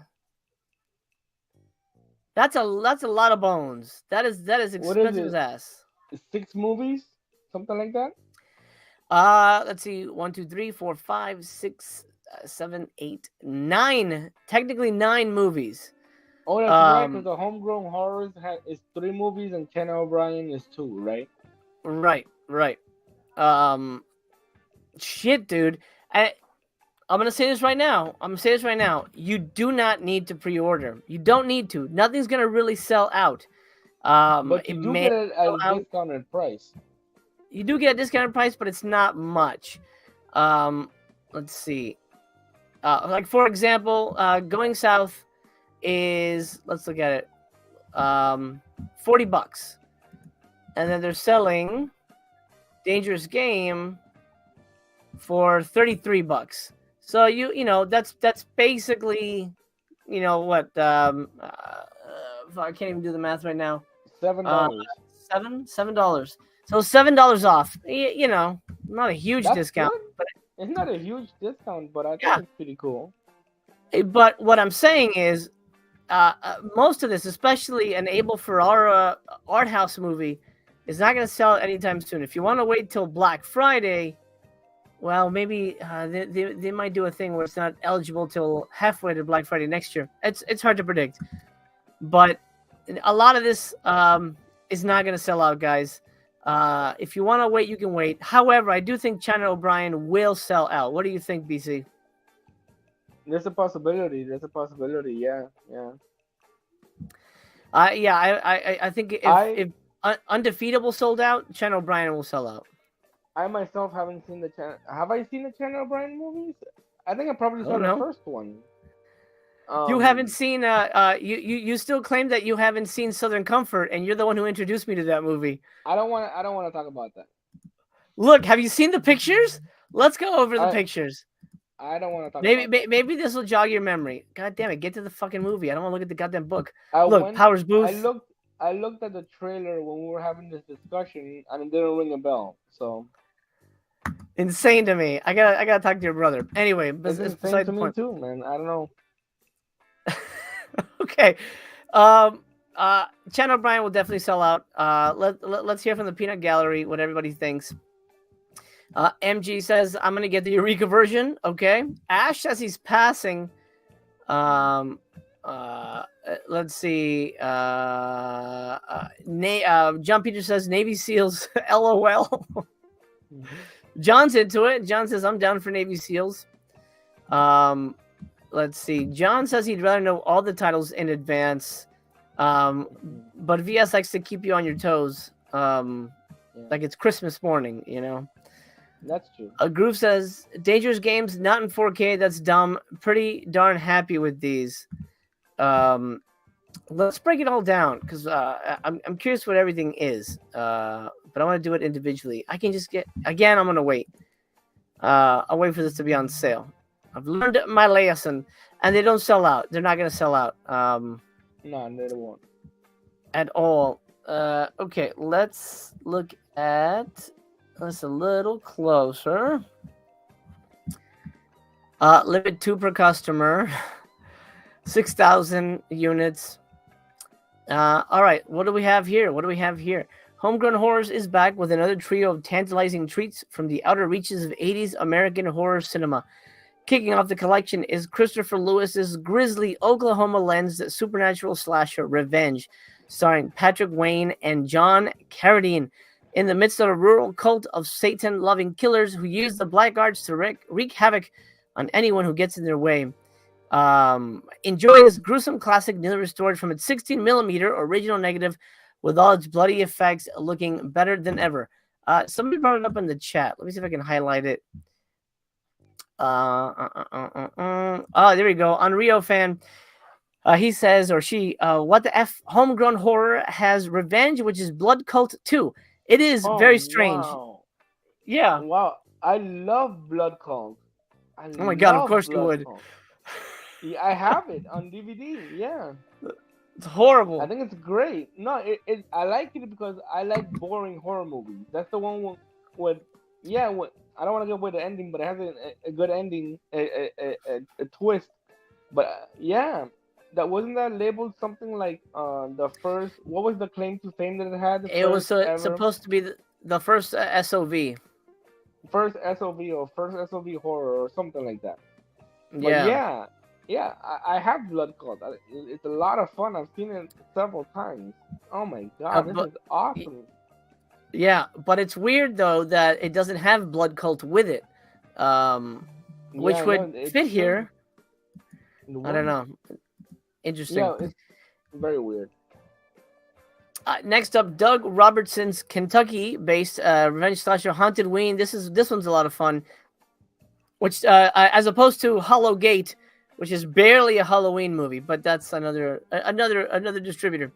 [SPEAKER 3] That's a lot of bones. That is expensive as ass.
[SPEAKER 4] 6 movies, something like that.
[SPEAKER 3] Let's see. 1, 2, 3, 4, 5, 6, 7, 8, 9. Technically 9 movies.
[SPEAKER 4] Oh, that's right. Because the Homegrown Horrors is 3 movies and Ken O'Brien is 2, right?
[SPEAKER 3] Right. Shit, dude. I'm gonna say this right now. You do not need to pre-order. You don't need to. Nothing's gonna really sell out.
[SPEAKER 4] But you do get it at a discounted price.
[SPEAKER 3] You do get a discounted price, but it's not much. Let's see. Like for example, Going South is, let's look at it, $40, and then they're selling Dangerous Game for $33. So you know that's basically, you know what? I can't even do the math right now.
[SPEAKER 4] $7.
[SPEAKER 3] $7. So $7 off. You know, not a huge discount, but
[SPEAKER 4] it's not a huge discount. But I think it's pretty cool.
[SPEAKER 3] But what I'm saying is, most of this, especially an Able for our art house movie, is not going to sell anytime soon. If you want to wait till Black Friday, well, maybe they might do a thing where it's not eligible till halfway to Black Friday next year. It's hard to predict, but a lot of this is not going to sell out, guys. If you want to wait, you can wait. However, I do think China O'Brien will sell out. What do you think, BC?
[SPEAKER 4] There's a possibility. Yeah.
[SPEAKER 3] I think if Undefeatable sold out, China O'Brien will sell out.
[SPEAKER 4] I myself haven't seen the China. Have I seen the China O'Brien movies? I think I probably saw the first one.
[SPEAKER 3] You haven't seen you still claim that you haven't seen Southern Comfort, and you're the one who introduced me to that movie.
[SPEAKER 4] I don't want to talk about that.
[SPEAKER 3] Look, have you seen the pictures? Let's go over the pictures.
[SPEAKER 4] I don't want to talk about that.
[SPEAKER 3] Maybe this will jog your memory. God damn it, get to the fucking movie. I don't want to look at the goddamn book. Powers Booth.
[SPEAKER 4] I looked at the trailer when we were having this discussion, and it didn't ring a bell. So
[SPEAKER 3] insane to me. I gotta talk to your brother. Anyway, but it's beside the point.
[SPEAKER 4] Me too, man. I don't know.
[SPEAKER 3] Okay. China O'Brien will definitely sell out. Let's hear from the Peanut Gallery what everybody thinks. MG says, I'm going to get the Eureka version. Okay. Ash says he's passing. Let's see. John Peter says Navy SEALs. LOL. John's into it. John says, I'm down for Navy SEALs. Let's see. John says he'd rather know all the titles in advance. But VS likes to keep you on your toes. Like it's Christmas morning, you know?
[SPEAKER 4] That's true.
[SPEAKER 3] A Groove says, Dangerous Games, not in 4K. That's dumb. Pretty darn happy with these. Let's break it all down because I'm curious what everything is. But I want to do it individually. I can just I'm going to wait. I'll wait for this to be on sale. I've learned my lesson, and they don't sell out. They're not going to sell out.
[SPEAKER 4] No, they won't.
[SPEAKER 3] At all. Okay, let's look at this a little closer. Limit 2 per customer. 6,000 units. All right, what do we have here? Homegrown Horrors is back with another trio of tantalizing treats from the outer reaches of 80s American horror cinema. Kicking off the collection is Christopher Lewis's grisly Oklahoma-lensed supernatural slasher Revenge, starring Patrick Wayne and John Carradine. In the midst of a rural cult of Satan-loving killers who use the black arts to wreak havoc on anyone who gets in their way. Enjoy this gruesome classic newly restored from its 16mm original negative with all its bloody effects looking better than ever. Somebody brought it up in the chat. Let me see if I can highlight it. Oh, there we go. Unreal fan. He says, or she, what the F? Homegrown Horror has Revenge, which is Blood Cult 2. It is very strange.
[SPEAKER 4] Wow.
[SPEAKER 3] Yeah.
[SPEAKER 4] Wow. I love Blood Cult.
[SPEAKER 3] Oh my God, of course you would.
[SPEAKER 4] Yeah, I have it on DVD. Yeah.
[SPEAKER 3] It's horrible.
[SPEAKER 4] I think it's great. No, I like it because I like boring horror movies. That's the one with I don't want to give away the ending, but it has a good ending, a twist. But that wasn't that labeled something like the first. What was the claim to fame that it had?
[SPEAKER 3] It was supposed to be the first SOV.
[SPEAKER 4] First SOV or first SOV horror or something like that. But yeah, I have Blood Cult. It's a lot of fun. I've seen it several times. Oh my God, this is awesome.
[SPEAKER 3] Yeah, but it's weird though that it doesn't have Blood Cult with it, which would fit here. I don't know. Interesting.
[SPEAKER 4] Yeah, it's very weird.
[SPEAKER 3] Next up, Doug Robertson's Kentucky-based revenge slasher Haunted Ween. This one's a lot of fun. Which, as opposed to Hollow Gate, which is barely a Halloween movie, but that's another distributor.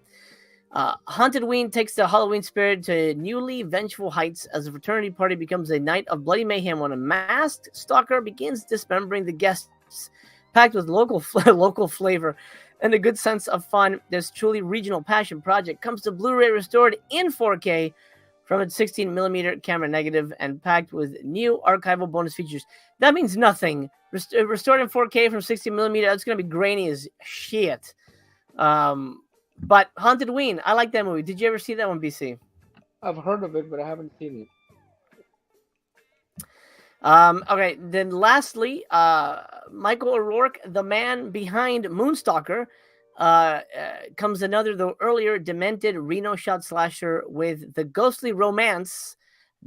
[SPEAKER 3] Haunted Ween takes the Halloween spirit to newly vengeful heights as a fraternity party becomes a night of bloody mayhem when a masked stalker begins dismembering the guests. Packed with local flavor and a good sense of fun, this truly regional passion project comes to Blu-ray restored in 4K from its 16mm camera negative and packed with new archival bonus features. That means nothing. Restored in 4K from 16mm, that's going to be grainy as shit. But Haunted Ween, I like that movie. Did you ever see that one, BC?
[SPEAKER 4] I've heard of it, but I haven't seen it.
[SPEAKER 3] Okay, then lastly, Michael O'Rourke, the man behind Moonstalker, comes another, though earlier, demented Reno shot slasher with the ghostly romance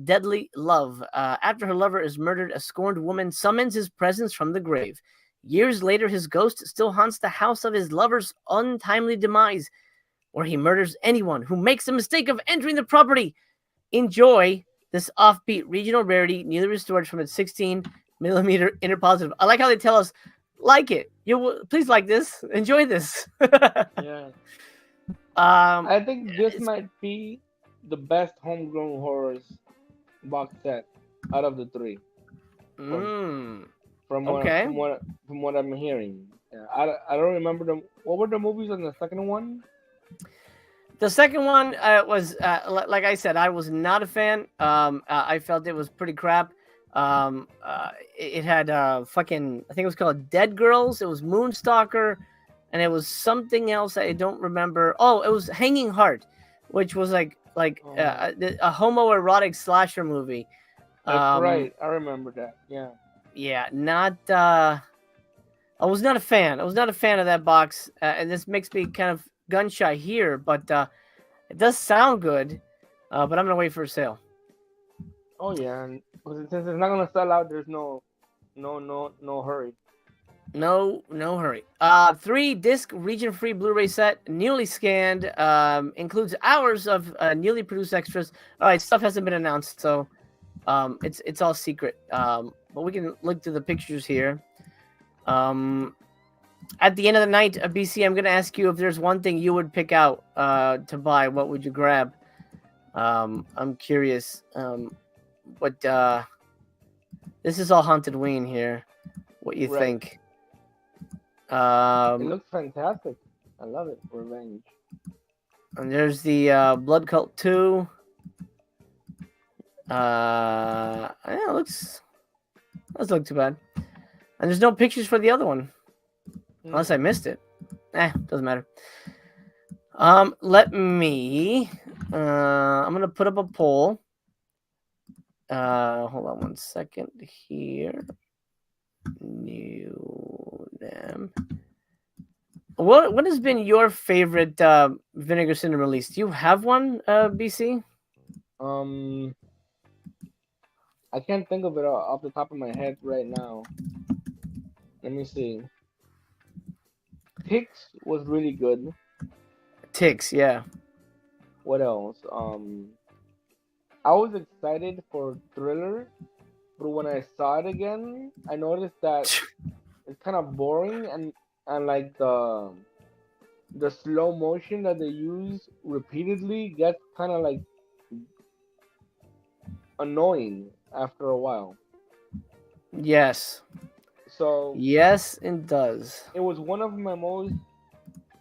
[SPEAKER 3] Deadly Love. After her lover is murdered, a scorned woman summons his presence from the grave. Years later, his ghost still haunts the house of his lover's untimely demise, where he murders anyone who makes the mistake of entering the property. Enjoy this offbeat regional rarity, newly restored from its 16mm interpositive. I like how they tell us, like it. You please like this. Enjoy this.
[SPEAKER 4] Yeah.
[SPEAKER 3] um,
[SPEAKER 4] I think this might be the best homegrown horrors box set out of the three. From
[SPEAKER 3] mm,
[SPEAKER 4] from what
[SPEAKER 3] okay.
[SPEAKER 4] from what from what I'm hearing. Yeah, I don't remember them. What were the movies on the second one?
[SPEAKER 3] The second one was, like I said, I was not a fan. I felt it was pretty crap. It had fucking, I think it was called Dead Girls. It was Moonstalker, and it was something else I don't remember. Oh, it was Hanging Heart, which was like a homoerotic slasher movie.
[SPEAKER 4] That's right. I remember that. Yeah.
[SPEAKER 3] Yeah, not. I was not a fan. I was not a fan of that box, and this makes me kind of gun shy here, but it does sound good. But I'm gonna wait for a sale.
[SPEAKER 4] Oh yeah. And since it's not gonna sell out, there's no hurry.
[SPEAKER 3] No hurry. 3-disc region-free Blu-ray set, newly scanned, includes hours of newly produced extras. All right, stuff hasn't been announced, so it's all secret. But we can look through the pictures here. At the end of the night, BC, I'm gonna ask you if there's one thing you would pick out to buy. What would you grab? I'm curious. But this is all Haunted Ween here. What you
[SPEAKER 4] Right.
[SPEAKER 3] think?
[SPEAKER 4] It looks fantastic. I love it. Revenge.
[SPEAKER 3] And there's the Blood Cult 2. Yeah, it looks, doesn't look too bad. And there's no pictures for the other one, unless I missed it. Doesn't matter. Let me. I'm gonna put up a poll. Hold on one second here. New them. What has been your favorite Vinegar Syndrome release? Do you have one, BC?
[SPEAKER 4] I can't think of it off the top of my head right now. Let me see. Ticks was really good.
[SPEAKER 3] Ticks, yeah.
[SPEAKER 4] What else? I was excited for Thriller, but when I saw it again, I noticed that it's kind of boring and like the slow motion that they use repeatedly gets kind of like annoying after a while.
[SPEAKER 3] Yes.
[SPEAKER 4] So
[SPEAKER 3] Yes, it does.
[SPEAKER 4] it was one of my most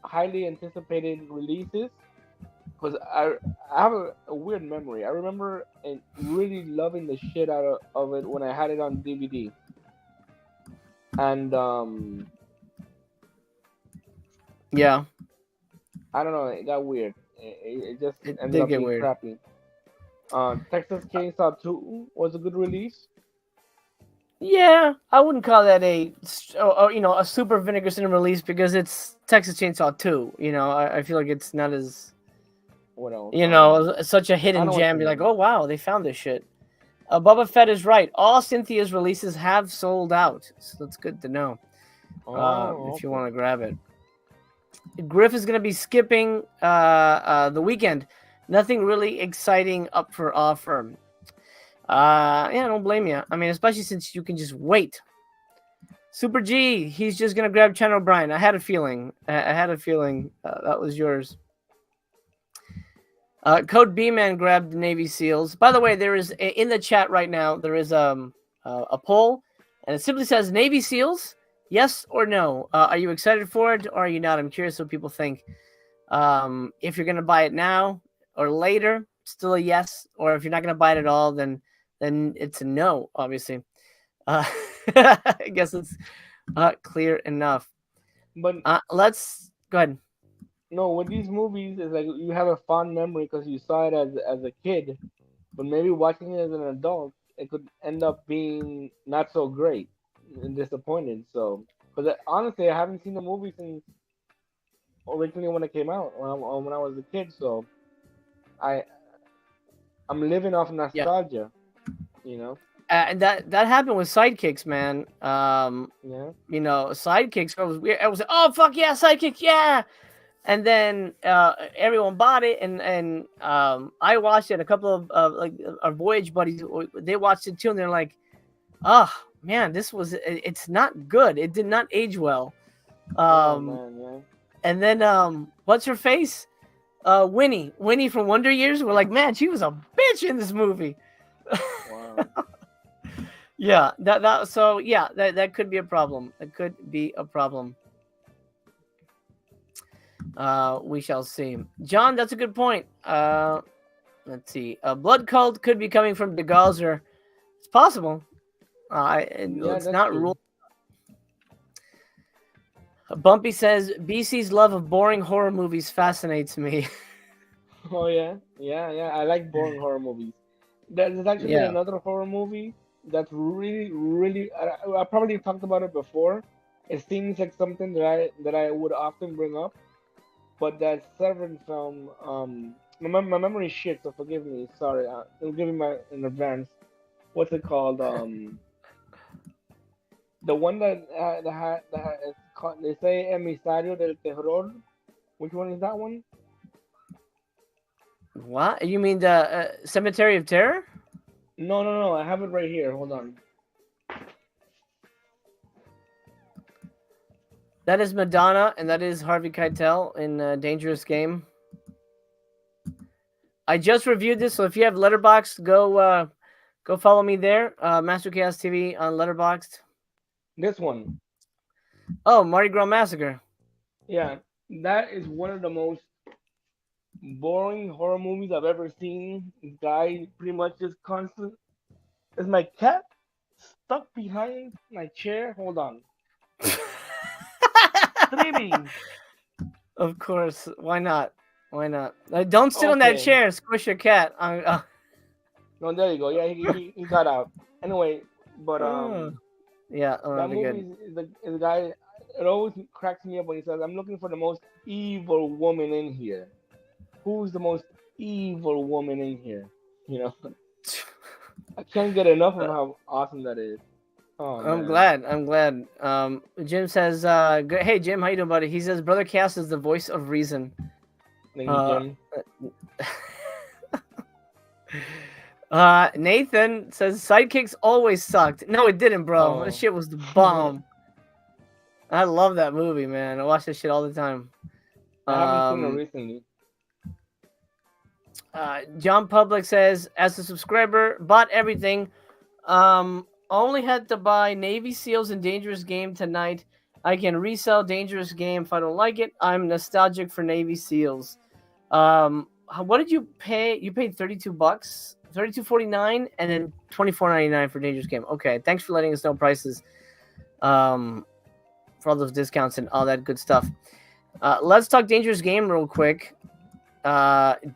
[SPEAKER 4] highly anticipated releases because I have a weird memory. I remember really loving the shit out of it when I had it on DVD. And
[SPEAKER 3] Yeah,
[SPEAKER 4] I don't know, it got weird. It just
[SPEAKER 3] it
[SPEAKER 4] ended
[SPEAKER 3] did
[SPEAKER 4] up
[SPEAKER 3] get
[SPEAKER 4] being
[SPEAKER 3] weird.
[SPEAKER 4] crappy. Texas Chainsaw 2 was a good release.
[SPEAKER 3] Yeah, I wouldn't call that a super Vinegar Syndrome release because it's Texas Chainsaw 2. I feel like it's not as
[SPEAKER 4] What else?
[SPEAKER 3] such a
[SPEAKER 4] I
[SPEAKER 3] hidden
[SPEAKER 4] know what
[SPEAKER 3] gem.
[SPEAKER 4] you
[SPEAKER 3] You're like,
[SPEAKER 4] mean.
[SPEAKER 3] oh wow, they found this shit. Bubba Fett is right. All Cynthia's releases have sold out, so that's good to know. If you
[SPEAKER 4] Okay.
[SPEAKER 3] want to grab it, Griff is going to be skipping the weekend. Nothing really exciting up for offer. Yeah, I don't blame you. I mean, especially since you can just wait. Super G, he's just gonna grab Channel O'Brien. I had a feeling. I had a feeling that was yours. Code B Man grabbed the Navy SEALs. By the way, there is in the chat right now. There is a poll, and it simply says Navy SEALs, yes or no. Are you excited for it or are you not? I'm curious what people think. If you're gonna buy it now or later, still a yes. Or if you're not gonna buy it at all, then it's a no. Obviously, I guess it's clear enough.
[SPEAKER 4] But
[SPEAKER 3] Let's go ahead.
[SPEAKER 4] no, with these movies, it's like you have a fond memory because you saw it as a kid, but maybe watching it as an adult, it could end up being not so great and disappointed. So, because honestly, I haven't seen the movie since originally when it came out when I was a kid. So I I'm living off
[SPEAKER 3] Yeah.
[SPEAKER 4] nostalgia, you know.
[SPEAKER 3] And that happened with Sidekicks, man.
[SPEAKER 4] Yeah.
[SPEAKER 3] Sidekicks. I was like, oh fuck yeah, Sidekicks, yeah. And then everyone bought it, and I watched it. A couple of like our Voyage buddies, they watched it too, and they're like, oh man, it's not good. It did not age well.
[SPEAKER 4] Oh
[SPEAKER 3] Um,
[SPEAKER 4] man, yeah.
[SPEAKER 3] and then what's her face? Winnie from Wonder Years. We're like, man, she was a bitch in this movie.
[SPEAKER 4] Wow.
[SPEAKER 3] Yeah, that could be a problem. It could be a problem. We shall see. John, that's a good point. Let's see. A blood cult could be coming from De Gazer. It's possible.
[SPEAKER 4] Yeah,
[SPEAKER 3] It's
[SPEAKER 4] that's
[SPEAKER 3] not
[SPEAKER 4] true.
[SPEAKER 3] ruled. Bumpy says BC's love of boring horror movies fascinates me.
[SPEAKER 4] Oh yeah, yeah, yeah. I like boring horror movies. There's actually
[SPEAKER 3] Yeah.
[SPEAKER 4] another horror movie that's really, really. I probably talked about it before. It seems like something that I would often bring up, but that Severin film. My memory is shit, so forgive me. Sorry. I'll give you my in advance. What's it called? The one that it's called. They say Emisario del Terror. Which one is that one?
[SPEAKER 3] What? You mean the Cemetery of Terror?
[SPEAKER 4] No, no, no. I have it right here. Hold on.
[SPEAKER 3] That is Madonna, and that is Harvey Keitel in Dangerous Game. I just reviewed this, so if you have Letterboxd, go follow me there. Master Chaos TV on Letterboxd.
[SPEAKER 4] This one.
[SPEAKER 3] Oh, Mardi Gras Massacre.
[SPEAKER 4] Yeah, that is one of the most boring horror movies I've ever seen. This guy pretty much just constant. Is my cat stuck behind my chair? Hold on. Streaming.
[SPEAKER 3] Of course. Why not? Why not? Don't sit on that
[SPEAKER 4] Okay.
[SPEAKER 3] chair and squish your cat.
[SPEAKER 4] No, there you go. Yeah, he got out. Anyway, but
[SPEAKER 3] Oh. Yeah,
[SPEAKER 4] that
[SPEAKER 3] that'd be
[SPEAKER 4] movie
[SPEAKER 3] good.
[SPEAKER 4] is the guy. It always cracks me up when he says, "I'm looking for the most evil woman in here." Who's the most evil woman in here? You know, I can't get enough of how awesome that is. Oh
[SPEAKER 3] I'm
[SPEAKER 4] man,
[SPEAKER 3] glad. I'm glad. Jim says, "Hey Jim, how you doing, buddy?" He says, "Brother Cass is the voice of reason."
[SPEAKER 4] thank you,
[SPEAKER 3] Uh,
[SPEAKER 4] Jim.
[SPEAKER 3] Nathan says, "Sidekicks always sucked." No, it didn't, bro. That
[SPEAKER 4] Oh,
[SPEAKER 3] shit was the bomb. I love that movie, man. I watch that shit all the time.
[SPEAKER 4] I haven't seen it
[SPEAKER 3] Um,
[SPEAKER 4] recently.
[SPEAKER 3] John Public says, as a subscriber, bought everything. Only had to buy Navy SEALs and Dangerous Game tonight. I can resell Dangerous Game if I don't like it. I'm nostalgic for Navy SEAls. What did you pay? You paid $32, $32.49, and then $24.99 for Dangerous Game. Okay, thanks for letting us know prices. For all those discounts and all that good stuff. Let's talk Dangerous Game real quick.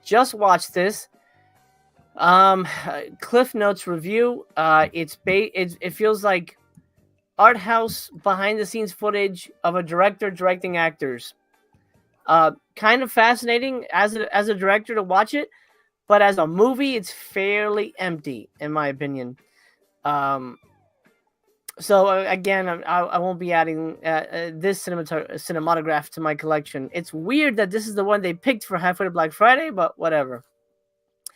[SPEAKER 3] Just watched this. Cliff Notes review. It feels like art house behind the scenes footage of a director directing actors. Kind of fascinating as a director to watch it, but as a movie, it's fairly empty in my opinion. So again, I won't be adding this cinematograph to my collection. It's weird that this is the one they picked for halfway to Black Friday, but whatever.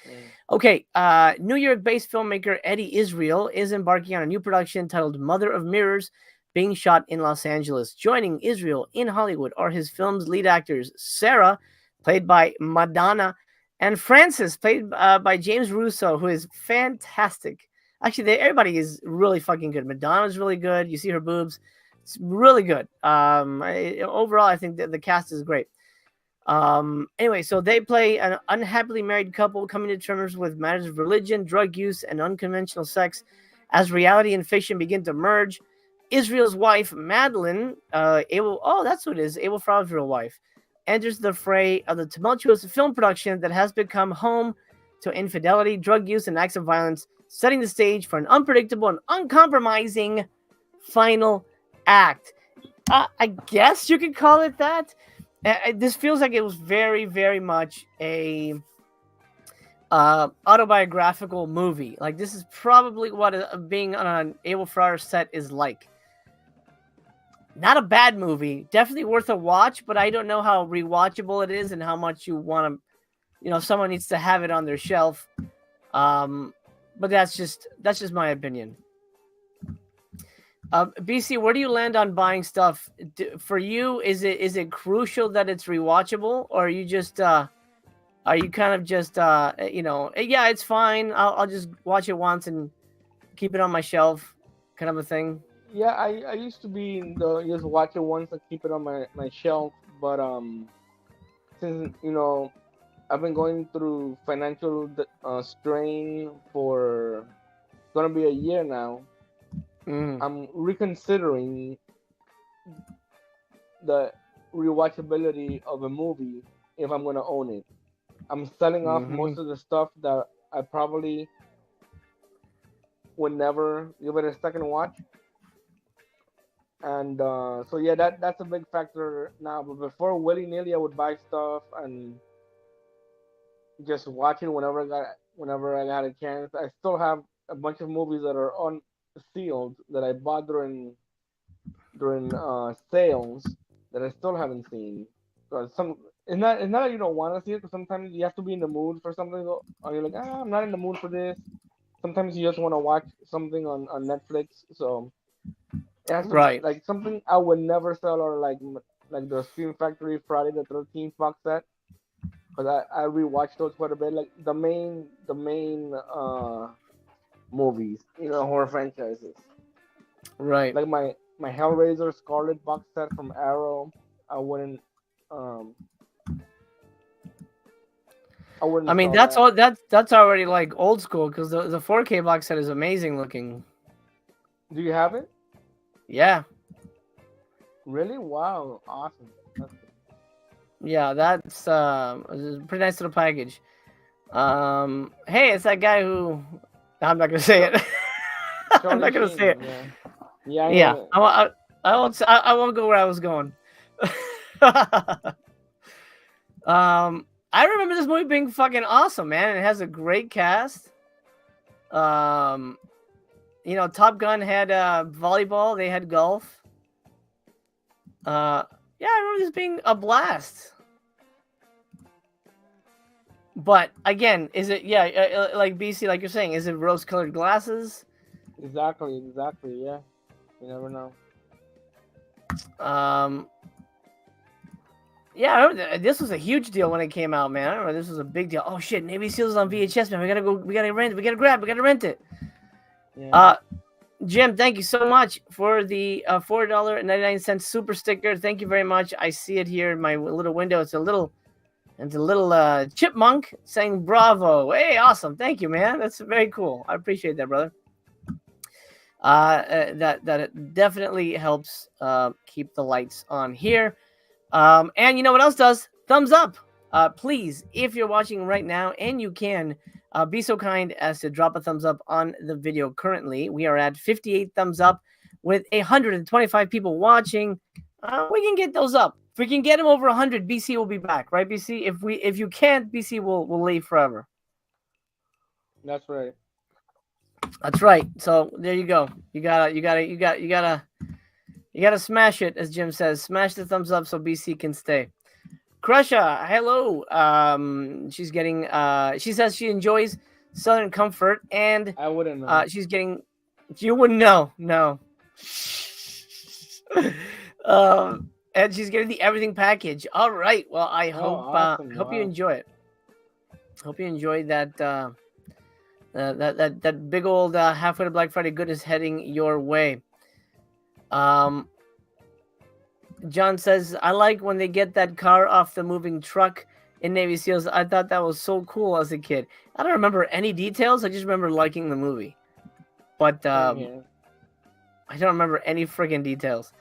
[SPEAKER 4] Mm.
[SPEAKER 3] Okay, New York-based filmmaker Eddie Israel is embarking on a new production titled Mother of Mirrors, being shot in Los Angeles. Joining Israel in Hollywood are his film's lead actors, Sarah, played by Madonna, and Francis, played by James Russo, who is fantastic. Actually, everybody is really fucking good. Madonna's really good. You see her boobs. It's really good. Overall, I think the cast is great. Anyway, so they play an unhappily married couple coming to terms with matters of religion, drug use, and unconventional sex as reality and fiction begin to merge. Israel's wife, Madeline, that's what it is, Abel Frau's real wife, enters the fray of the tumultuous film production that has become home to infidelity, drug use, and acts of violence, setting the stage for an unpredictable and uncompromising final act. I guess you could call it that. This feels like it was very, very much a autobiographical movie. Like, this is probably what being on an Abel Ferrara set is like. Not a bad movie, definitely worth a watch, but I don't know how rewatchable it is and how much you want to, someone needs to have it on their shelf. But that's just my opinion. BC, where do you land on buying stuff? For you, is it crucial that it's rewatchable, or are you just are you kind of just yeah, it's fine, I'll just watch it once and keep it on my shelf, kind of a thing?
[SPEAKER 4] Yeah, I used to be in the just watch it once and keep it on my shelf, but since I've been going through financial strain for gonna be a year now. I'm reconsidering the rewatchability of a movie if I'm gonna own it. I'm selling off most of the stuff that I probably would never give it a second watch. And so yeah, that's a big factor now. But before, willy-nilly, I would buy stuff and just watch it whenever I got a chance. I still have a bunch of movies that are unsealed that I bought during sales that I still haven't seen. So it's not that you don't want to see it, because sometimes you have to be in the mood for something, or you're like, I'm not in the mood for this. Sometimes you just want to watch something on Netflix. So it has to,
[SPEAKER 3] Right.
[SPEAKER 4] like, something I would never sell, or like the Scream Factory Friday the 13th box set, because I rewatched those quite a bit. Like the main movies, horror franchises.
[SPEAKER 3] Right.
[SPEAKER 4] Like my Hellraiser Scarlet box set from Arrow, I wouldn't.
[SPEAKER 3] I mean, that's already like old school, because the 4K box set is amazing looking.
[SPEAKER 4] Do you have it?
[SPEAKER 3] Yeah.
[SPEAKER 4] Really? Wow! Awesome.
[SPEAKER 3] Yeah, that's pretty nice little package. Hey, it's that guy who I'm not gonna say it. I'm not gonna say it.
[SPEAKER 4] Yeah.
[SPEAKER 3] I won't go where I was going. I remember this movie being fucking awesome, man. It has a great cast. Top Gun had volleyball. They had golf. Yeah, I remember this being a blast. But again, is it like BC, like you're saying, is it rose-colored glasses?
[SPEAKER 4] Exactly. Yeah, you never know.
[SPEAKER 3] Yeah, I remember this was a huge deal when it came out, man. I remember this was a big deal. Oh shit, Navy Seals on VHS, man. We gotta rent it.
[SPEAKER 4] Yeah.
[SPEAKER 3] Jim, thank you so much for the $4.99 super sticker. Thank you very much. I see it here in my little window. It's a little chipmunk saying bravo. Hey, awesome. Thank you, man. That's very cool. I appreciate that, brother. That definitely helps keep the lights on here. And you know what else does? Thumbs up. Please, if you're watching right now and you can, be so kind as to drop a thumbs up on the video. Currently, we are at 58 thumbs up with 125 people watching. We can get those up. If we can get them over 100, BC will be back, right, BC? If you can't, BC will leave forever.
[SPEAKER 4] That's right.
[SPEAKER 3] That's right. So there you go. You gotta smash it, as Jim says. Smash the thumbs up so BC can stay. Crusha, hello. She's getting. She says she enjoys Southern Comfort, and
[SPEAKER 4] I wouldn't know.
[SPEAKER 3] she's getting. You wouldn't know, no. And she's getting the everything package. All right. Well, I hope
[SPEAKER 4] awesome.
[SPEAKER 3] hope you enjoy it. Hope you enjoy that. That big old halfway to Black Friday goodness heading your way. John says, I like when they get that car off the moving truck in Navy Seals. I thought that was so cool as a kid. I don't remember any details. I just remember liking the movie. But I don't remember any friggin' details.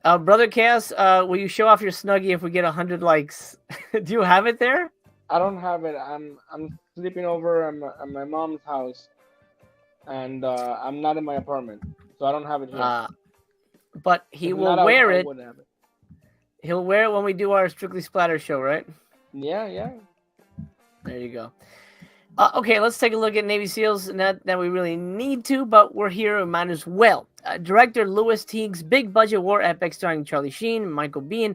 [SPEAKER 3] Brother Chaos, will you show off your Snuggie if we get 100 likes? Do you have it there?
[SPEAKER 4] I don't have it. I'm sleeping over at my mom's house, and I'm not in my apartment, so I don't have it here.
[SPEAKER 3] But he
[SPEAKER 4] If
[SPEAKER 3] will
[SPEAKER 4] not,
[SPEAKER 3] wear
[SPEAKER 4] I
[SPEAKER 3] it.
[SPEAKER 4] would have it.
[SPEAKER 3] He'll wear it when we do our Strictly Splatter show, right?
[SPEAKER 4] Yeah, yeah.
[SPEAKER 3] There you go. Okay, let's take a look at Navy SEALs. Not that we really need to, but we're here. We might as well. Director Louis Teague's big budget war epic starring Charlie Sheen, Michael Biehn,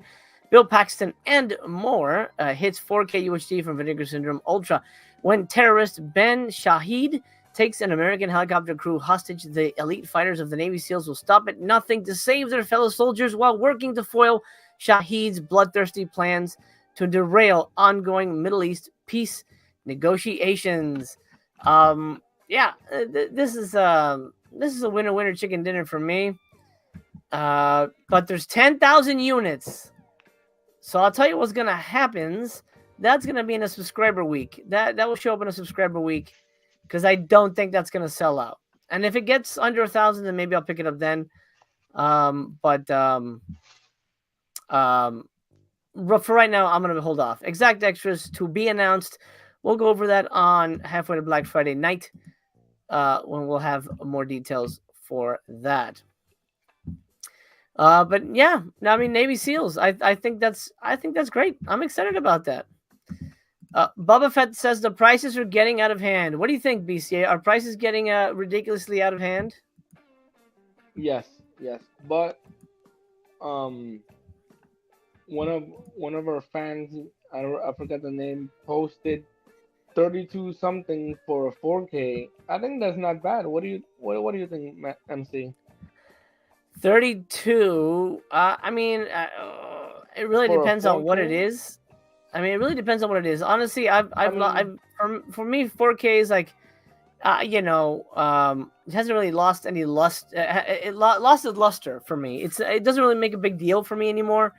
[SPEAKER 3] Bill Paxton, and more hits 4K UHD from Vinegar Syndrome Ultra. When terrorist Ben Shahid takes an American helicopter crew hostage, the elite fighters of the Navy SEALs will stop at nothing to save their fellow soldiers while working to foil Shahid's bloodthirsty plans to derail ongoing Middle East peace negotiations. This is a winner chicken dinner for me. But there's 10,000 units, so I'll tell you what's gonna happen. That's gonna be in a subscriber week. That will show up in a subscriber week, because I don't think that's gonna sell out. And if it gets under 1,000, then maybe I'll pick it up then. For right now, I'm gonna hold off. Exact extras to be announced. We'll go over that on halfway to Black Friday night, when we'll have more details for that. But yeah, I mean, Navy SEALs. I think that's great. I'm excited about that. Bubba Fett says the prices are getting out of hand. What do you think, BCA? Are prices getting ridiculously out of hand?
[SPEAKER 4] Yes, but one of our fans, I forgot the name, posted 32 something for a 4K. I think that's not bad. What do you think, MC?
[SPEAKER 3] 32. I mean, it really depends on what it is. I mean, it really depends on what it is. Honestly, for me, 4K is like, it hasn't really lost any lust. It lost its luster for me. It doesn't really make a big deal for me anymore.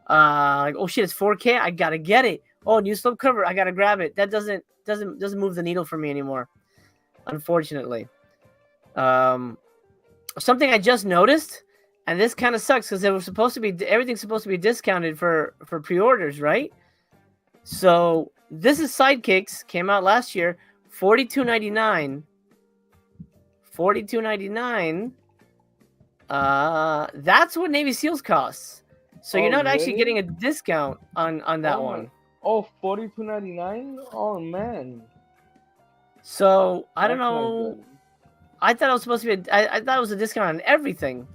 [SPEAKER 3] Like, oh shit, it's 4K. I gotta get it. Oh, new slipcover. I gotta grab it. That doesn't move the needle for me anymore, unfortunately. Something I just noticed, and this kind of sucks because everything's supposed to be discounted for pre-orders, right? So this is Sidekicks, came out last year, $42.99. $42.99. That's what Navy SEALs costs. So you're not actually getting a discount on that one.
[SPEAKER 4] Oh, $42.99? Oh man.
[SPEAKER 3] So I don't know. I thought it was supposed to be. I thought it was a discount on everything.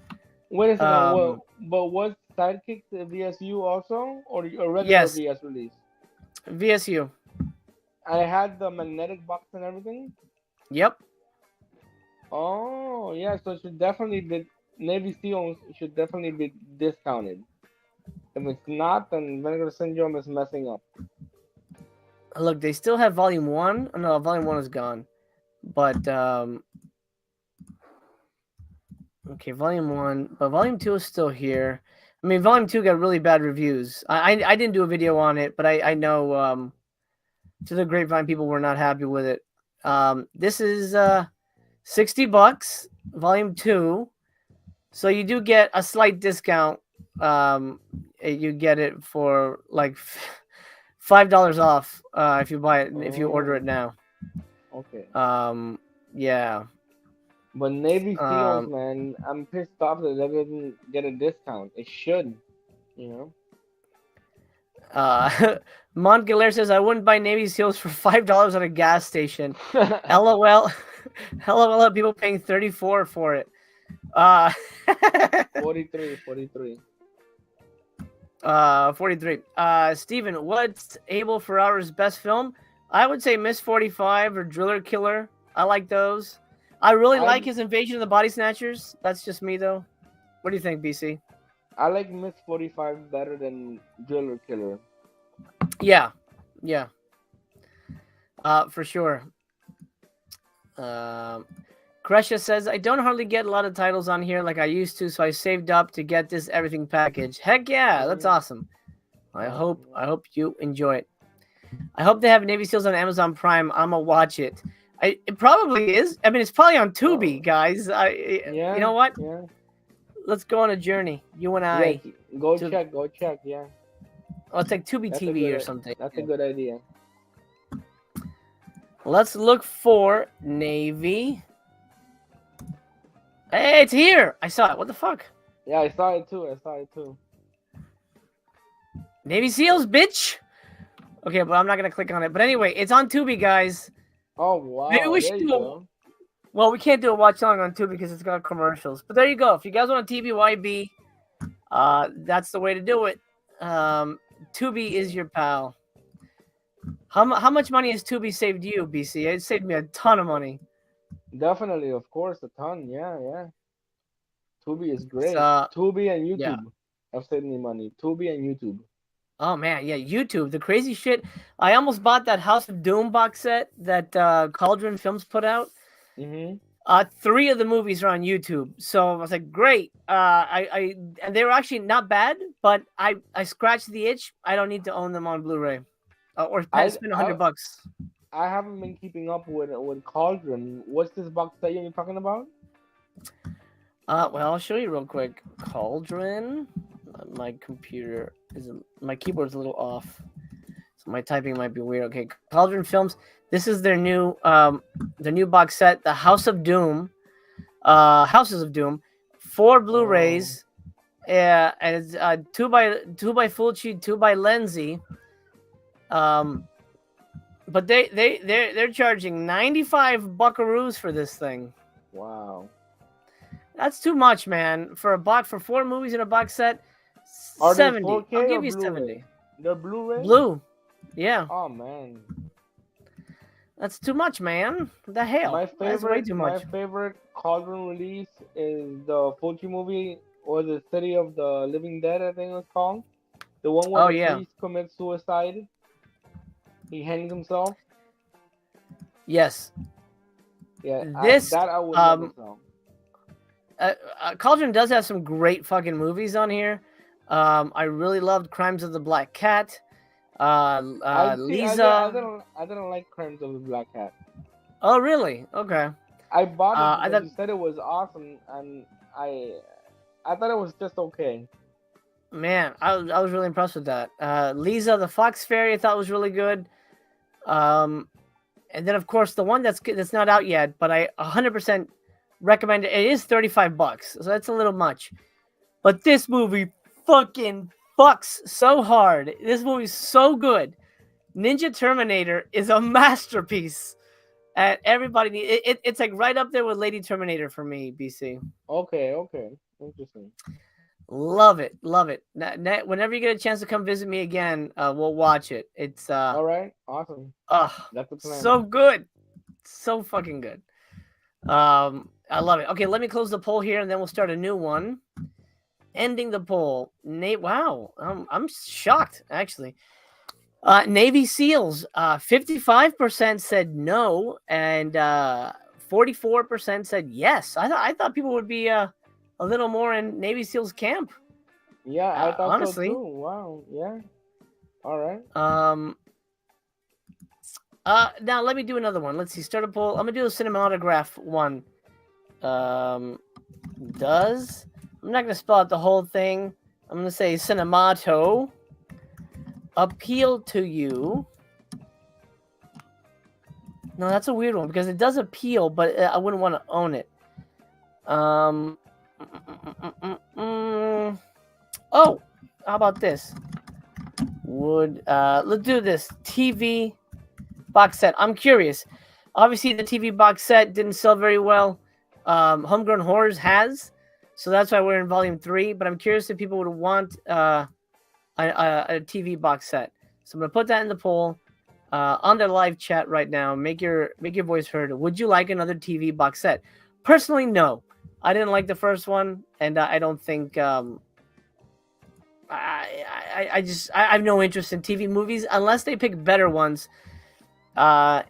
[SPEAKER 4] Wait a second. But was Sidekicks a VSU also, or a regular VS release?
[SPEAKER 3] VSU.
[SPEAKER 4] I had the magnetic box and everything.
[SPEAKER 3] Yep.
[SPEAKER 4] Oh yeah, so it should definitely be Navy SEALs should definitely be discounted. If it's not, then Vinegar Syndrome is messing up.
[SPEAKER 3] Look, they still have Volume 1. Oh, no, Volume 1 is gone. But okay, Volume 1, but Volume 2 is still here. I mean, Volume 2 got really bad reviews. I didn't do a video on it, but I know to the grapevine people were not happy with it. This is $60, Volume 2. So you do get a slight discount. You get it for like $5 off if you buy it, if you order it now.
[SPEAKER 4] Okay.
[SPEAKER 3] Yeah.
[SPEAKER 4] But Navy SEALs, man, I'm pissed off that they didn't get a discount. It should, you
[SPEAKER 3] know. Montgalaire says, I wouldn't buy Navy SEALs for $5 at a gas station. LOL. LOL at people paying $34 for it.
[SPEAKER 4] 43.
[SPEAKER 3] 43. Steven, what's Abel Ferrara's best film? I would say Miss 45 or Driller Killer. I like those. I really like his Invasion of the Body Snatchers. That's just me, though. What do you think, BC?
[SPEAKER 4] I like Miss 45 better than Driller Killer.
[SPEAKER 3] Yeah. For sure. Kresha says, I don't hardly get a lot of titles on here like I used to, so I saved up to get this everything package. Heck yeah, that's awesome. I hope you enjoy it. I hope they have Navy SEALs on Amazon Prime. I'm gonna watch it. It probably is. I mean, it's probably on Tuby, guys. You know what?
[SPEAKER 4] Yeah.
[SPEAKER 3] let's go on a journey. You and I.
[SPEAKER 4] Yes, go
[SPEAKER 3] to-
[SPEAKER 4] check. Yeah,
[SPEAKER 3] Let's take Tuby
[SPEAKER 4] that's
[SPEAKER 3] TV or something.
[SPEAKER 4] That's a good idea.
[SPEAKER 3] Let's look for Navy. Hey, it's here. I saw it. What the fuck?
[SPEAKER 4] Yeah, I saw it too.
[SPEAKER 3] Navy SEALs, bitch. Okay, but I'm not gonna click on it. But anyway, it's on Tuby, guys.
[SPEAKER 4] Oh wow,
[SPEAKER 3] Maybe we
[SPEAKER 4] there
[SPEAKER 3] should
[SPEAKER 4] you
[SPEAKER 3] do a,
[SPEAKER 4] go.
[SPEAKER 3] well, we can't do a watch along on Tubi because it's got commercials. But there you go. If you guys want a TBYB, that's the way to do it. Tubi is your pal. How much money has Tubi saved you, BC? It saved me a ton of money.
[SPEAKER 4] Definitely, of course, a ton. Yeah. Tubi is great.
[SPEAKER 3] So,
[SPEAKER 4] Tubi and YouTube
[SPEAKER 3] yeah.
[SPEAKER 4] have saved me money. Tubi and YouTube.
[SPEAKER 3] Oh man, yeah, YouTube, the crazy shit. I almost bought that House of Doom box set that Cauldron Films put out.
[SPEAKER 4] Mm-hmm.
[SPEAKER 3] 3 of the movies are on YouTube, so I was like, great. And they were actually not bad, but I scratched the itch. I don't need to own them on Blu-ray, or spend $100.
[SPEAKER 4] I haven't been keeping up with Cauldron. What's this box set you're talking about?
[SPEAKER 3] Well, I'll show you real quick. Cauldron. My keyboard's a little off, so my typing might be weird. Okay, Cauldron Films. This is their new box set, the House of Doom, Houses of Doom, 4 Blu-rays, and it's 2 by Fulci, 2 by Lenzi. But they're charging 95 buckaroos for this thing.
[SPEAKER 4] Wow,
[SPEAKER 3] that's too much, man. For 4 movies in a box set.
[SPEAKER 4] Are
[SPEAKER 3] 70.
[SPEAKER 4] they 4K
[SPEAKER 3] I'll give
[SPEAKER 4] or
[SPEAKER 3] you
[SPEAKER 4] Blu-ray?
[SPEAKER 3] 70.
[SPEAKER 4] They're Blu-ray?
[SPEAKER 3] Blue. Yeah.
[SPEAKER 4] Oh man.
[SPEAKER 3] That's too much, man. What the hell? That's way too much.
[SPEAKER 4] My favorite Cauldron release is the Fulci movie, or the City of the Living Dead, I think it's called. The one where the priest commits suicide. He hangs himself.
[SPEAKER 3] Yes.
[SPEAKER 4] Yeah. I would love
[SPEAKER 3] Cauldron does have some great fucking movies on here. I really loved Crimes of the Black Cat. Lisa.
[SPEAKER 4] I didn't like Crimes of the Black Cat.
[SPEAKER 3] Oh really? Okay.
[SPEAKER 4] I bought it because you said it was awesome, and I thought it was just okay.
[SPEAKER 3] Man, I was really impressed with that. Lisa the Fox Fairy I thought was really good. And then of course the one that's not out yet, but I 100% recommend it. It is $35, so that's a little much. But this movie fucking fucks so hard. This movie's so good. Ninja Terminator is a masterpiece. And everybody it's like right up there with Lady Terminator for me, BC.
[SPEAKER 4] Okay. Interesting.
[SPEAKER 3] Love it. Whenever you get a chance to come visit me again, we'll watch it. It's
[SPEAKER 4] all right. Awesome. That's the plan.
[SPEAKER 3] So good. So fucking good. I love it. Okay, let me close the poll here and then we'll start a new one. Ending the poll. Wow. I'm shocked actually. Navy SEALs, 55% said no, and 44% said yes. I thought people would be a little more in Navy SEALs camp.
[SPEAKER 4] Yeah, I thought
[SPEAKER 3] honestly.
[SPEAKER 4] so too. Wow. Yeah. All right.
[SPEAKER 3] Now let me do another one. Let's see. Start a poll. I'm gonna do the Cinematograph one. I'm not gonna spell out the whole thing. I'm gonna say Cinemato appeal to you. No, that's a weird one because it does appeal, but I wouldn't want to own it. Oh, how about this? Let's do this TV box set. I'm curious. Obviously, the TV box set didn't sell very well. Homegrown Horrors has, so that's why we're in volume 3. But I'm curious if people would want a TV box set. So I'm gonna put that in the poll on the live chat right now. Make your voice heard. Would you like another TV box set? Personally, no. I didn't like the first one, and I don't think I have no interest in TV movies unless they pick better ones. I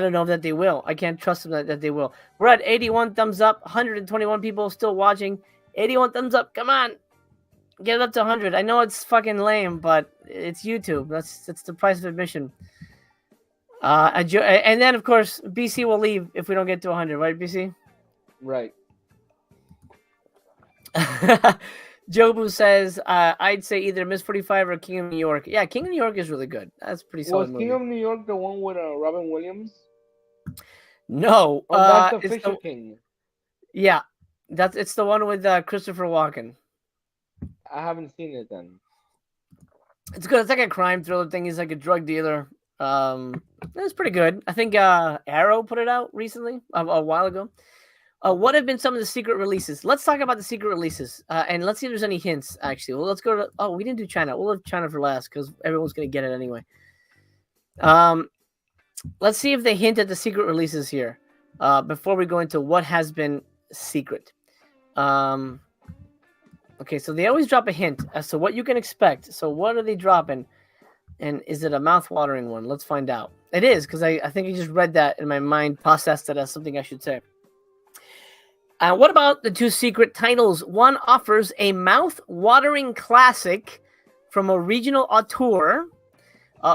[SPEAKER 3] don't know that they will. I can't trust them that they will. We're at 81 thumbs up. 121 people still watching. 81 thumbs up. Come on. Get it up to 100. I know it's fucking lame, but it's YouTube. That's the price of admission. And then, of course, BC will leave if we don't get to 100. Right, BC?
[SPEAKER 4] Right.
[SPEAKER 3] Jobu says, I'd say either Miss 45 or King of New York. Yeah, King of New York is really good. That's a pretty solid
[SPEAKER 4] Was King
[SPEAKER 3] movie.
[SPEAKER 4] of New York the one with Robin Williams?
[SPEAKER 3] No,
[SPEAKER 4] Oh, that's the
[SPEAKER 3] it's
[SPEAKER 4] Fisher
[SPEAKER 3] the
[SPEAKER 4] King.
[SPEAKER 3] yeah, it's the one with Christopher Walken.
[SPEAKER 4] I haven't seen it then.
[SPEAKER 3] It's good. It's like a crime thriller thing. He's like a drug dealer. It's pretty good. I think Arrow put it out recently, a while ago. What have been some of the secret releases? Let's talk about the secret releases, and let's see if there's any hints. Actually, well, let's go to. Oh, we didn't do China. We'll leave China for last because everyone's gonna get it anyway. Let's see if they hint at the secret releases here, before we go into what has been secret. Okay, so they always drop a hint as to what you can expect. So what are they dropping? And is it a mouth-watering one? Let's find out. It is, because I think I just read that in my mind, processed it as something I should say. What about the two secret titles? One offers a mouth-watering classic from a regional auteur,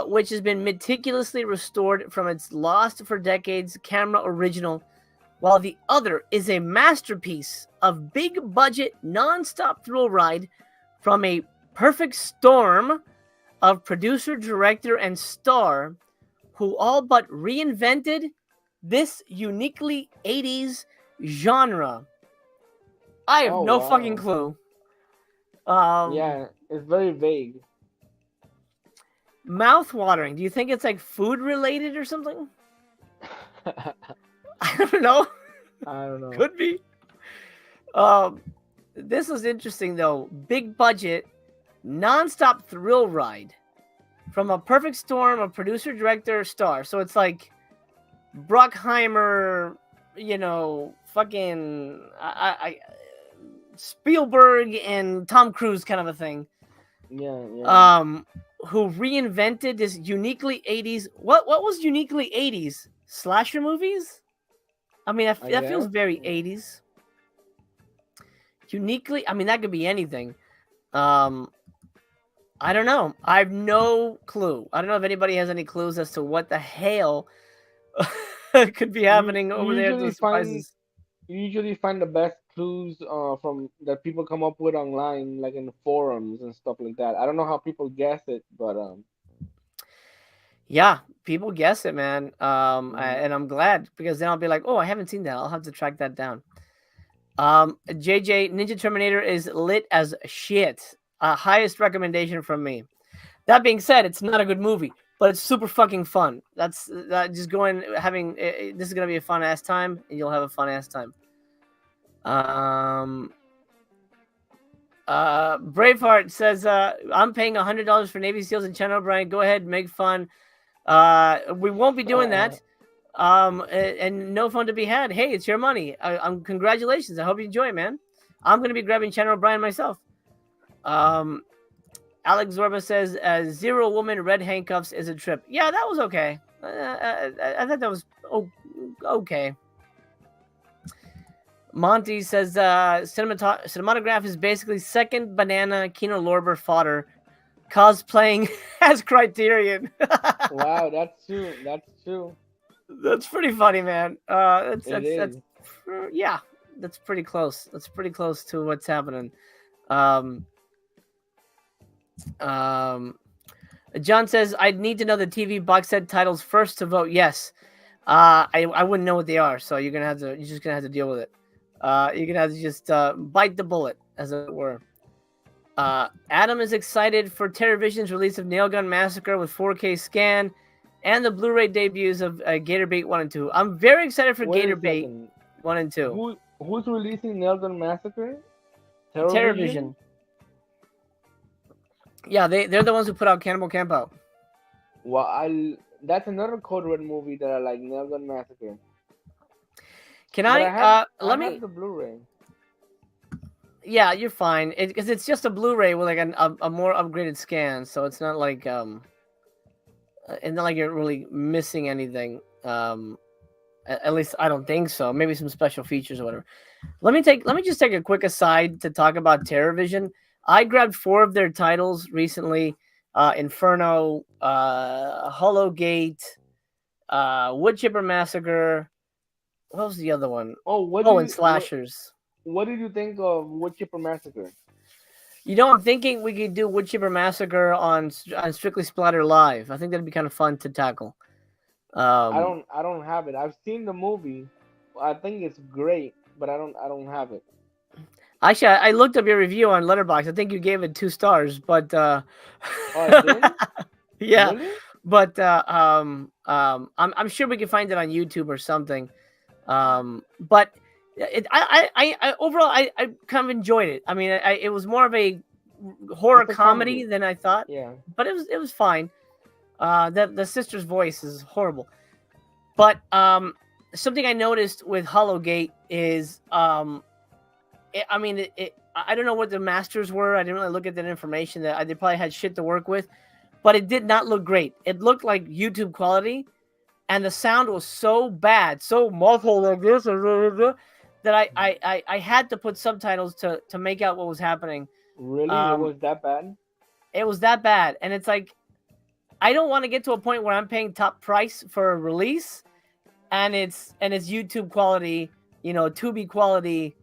[SPEAKER 3] which has been meticulously restored from its lost for decades camera original, while the other is a masterpiece of big-budget, non-stop thrill ride from a perfect storm of producer, director, and star who all but reinvented this uniquely 80s genre. I have no fucking clue.
[SPEAKER 4] Yeah, it's very vague.
[SPEAKER 3] Mouth-watering. Do you think it's like food-related or something? I don't know.
[SPEAKER 4] I don't know.
[SPEAKER 3] Could be. This was interesting though. Big budget, non-stop thrill ride from a perfect storm of producer, director, star. So it's like Bruckheimer, fucking Spielberg and Tom Cruise kind of a thing.
[SPEAKER 4] Yeah.
[SPEAKER 3] Who reinvented this uniquely 80s. What was uniquely 80s? Slasher movies? I mean, that feels very 80s. Uniquely, I mean, that could be anything. I don't know. I have no clue. I don't know if anybody has any clues as to what the hell could be happening over there. The surprises.
[SPEAKER 4] You usually find the best clues from that people come up with online, like in the forums and stuff like that. I don't know how people guess it, but
[SPEAKER 3] yeah, people guess it, man. And I'm glad, because then I'll be like, oh, I haven't seen that. I'll have to track that down. JJ Ninja Terminator is lit as shit. Highest recommendation from me. That being said, it's not a good movie, but it's super fucking fun. That's just going having. This is gonna be a fun ass time, and you'll have a fun ass time. Braveheart says, I'm paying $100 for Navy SEALs in Channel O'Brien. Go ahead, make fun. We won't be doing that. And no fun to be had. Hey, it's your money. Congratulations. I hope you enjoy it, man. I'm going to be grabbing Channel O'Brien myself. Alex Zorba says, Zero Woman Red Handcuffs is a trip. Yeah, that was okay. I thought that was okay. Monty says, Cinematograph is basically second banana Kino Lorber fodder cosplaying as Criterion.
[SPEAKER 4] Wow, that's true.
[SPEAKER 3] That's pretty funny, man. That's yeah, that's pretty close. That's pretty close to what's happening. John says, I'd need to know the TV box set titles first to vote yes. I wouldn't know what they are, so you're just gonna have to deal with it. You're gonna have to just bite the bullet, as it were. Adam is excited for TerrorVision's release of Nailgun Massacre with 4K scan and the Blu-ray debuts of Gatorbait 1 and 2. I'm very excited for Gatorbait 1 and 2.
[SPEAKER 4] Who's releasing Nailgun Massacre?
[SPEAKER 3] TerrorVision. Yeah, they're the ones who put out Cannibal Campout.
[SPEAKER 4] Well, that's another Code Red movie that I like, Nailgun Massacre.
[SPEAKER 3] Can I
[SPEAKER 4] have the Blu-ray.
[SPEAKER 3] Yeah, you're fine. Because it's just a Blu-ray with like a more upgraded scan, so it's not like it's not like you're really missing anything. At least I don't think so. Maybe some special features or whatever. Let me just take a quick aside to talk about TerrorVision. I grabbed 4 of their titles recently: Inferno, Hollow Gate, Woodchipper Massacre. What was the other one?
[SPEAKER 4] Oh,
[SPEAKER 3] and Slashers.
[SPEAKER 4] what did you think of Wood Chipper Massacre?
[SPEAKER 3] You know, I'm thinking we could do Wood Chipper Massacre on Strictly Splatter Live. I think that'd be kind of fun to tackle.
[SPEAKER 4] I don't have it. I've seen the movie. I think it's great, but I don't have it.
[SPEAKER 3] Actually, I looked up your review on Letterboxd. I think you gave it 2 stars, but
[SPEAKER 4] Oh, I did?
[SPEAKER 3] yeah,
[SPEAKER 4] Really?
[SPEAKER 3] but I'm sure we can find it on YouTube or something. But I overall I kind of enjoyed it. I mean, it was more of a horror
[SPEAKER 4] It's a
[SPEAKER 3] comedy
[SPEAKER 4] comedy.
[SPEAKER 3] than I thought,
[SPEAKER 4] Yeah.
[SPEAKER 3] but it was fine. The sister's voice is horrible, but something I noticed with Hollowgate is I don't know what the masters were. I didn't really look at that information. That they probably had shit to work with, but it did not look great. It looked like YouTube quality, and the sound was so bad, so muffled like this, that I had to put subtitles to make out what was happening.
[SPEAKER 4] Really? It
[SPEAKER 3] Um,
[SPEAKER 4] was that bad?
[SPEAKER 3] it was that bad, and it's like I don't want to get to a point where I'm paying top price for a release, and it's YouTube quality, Tuby quality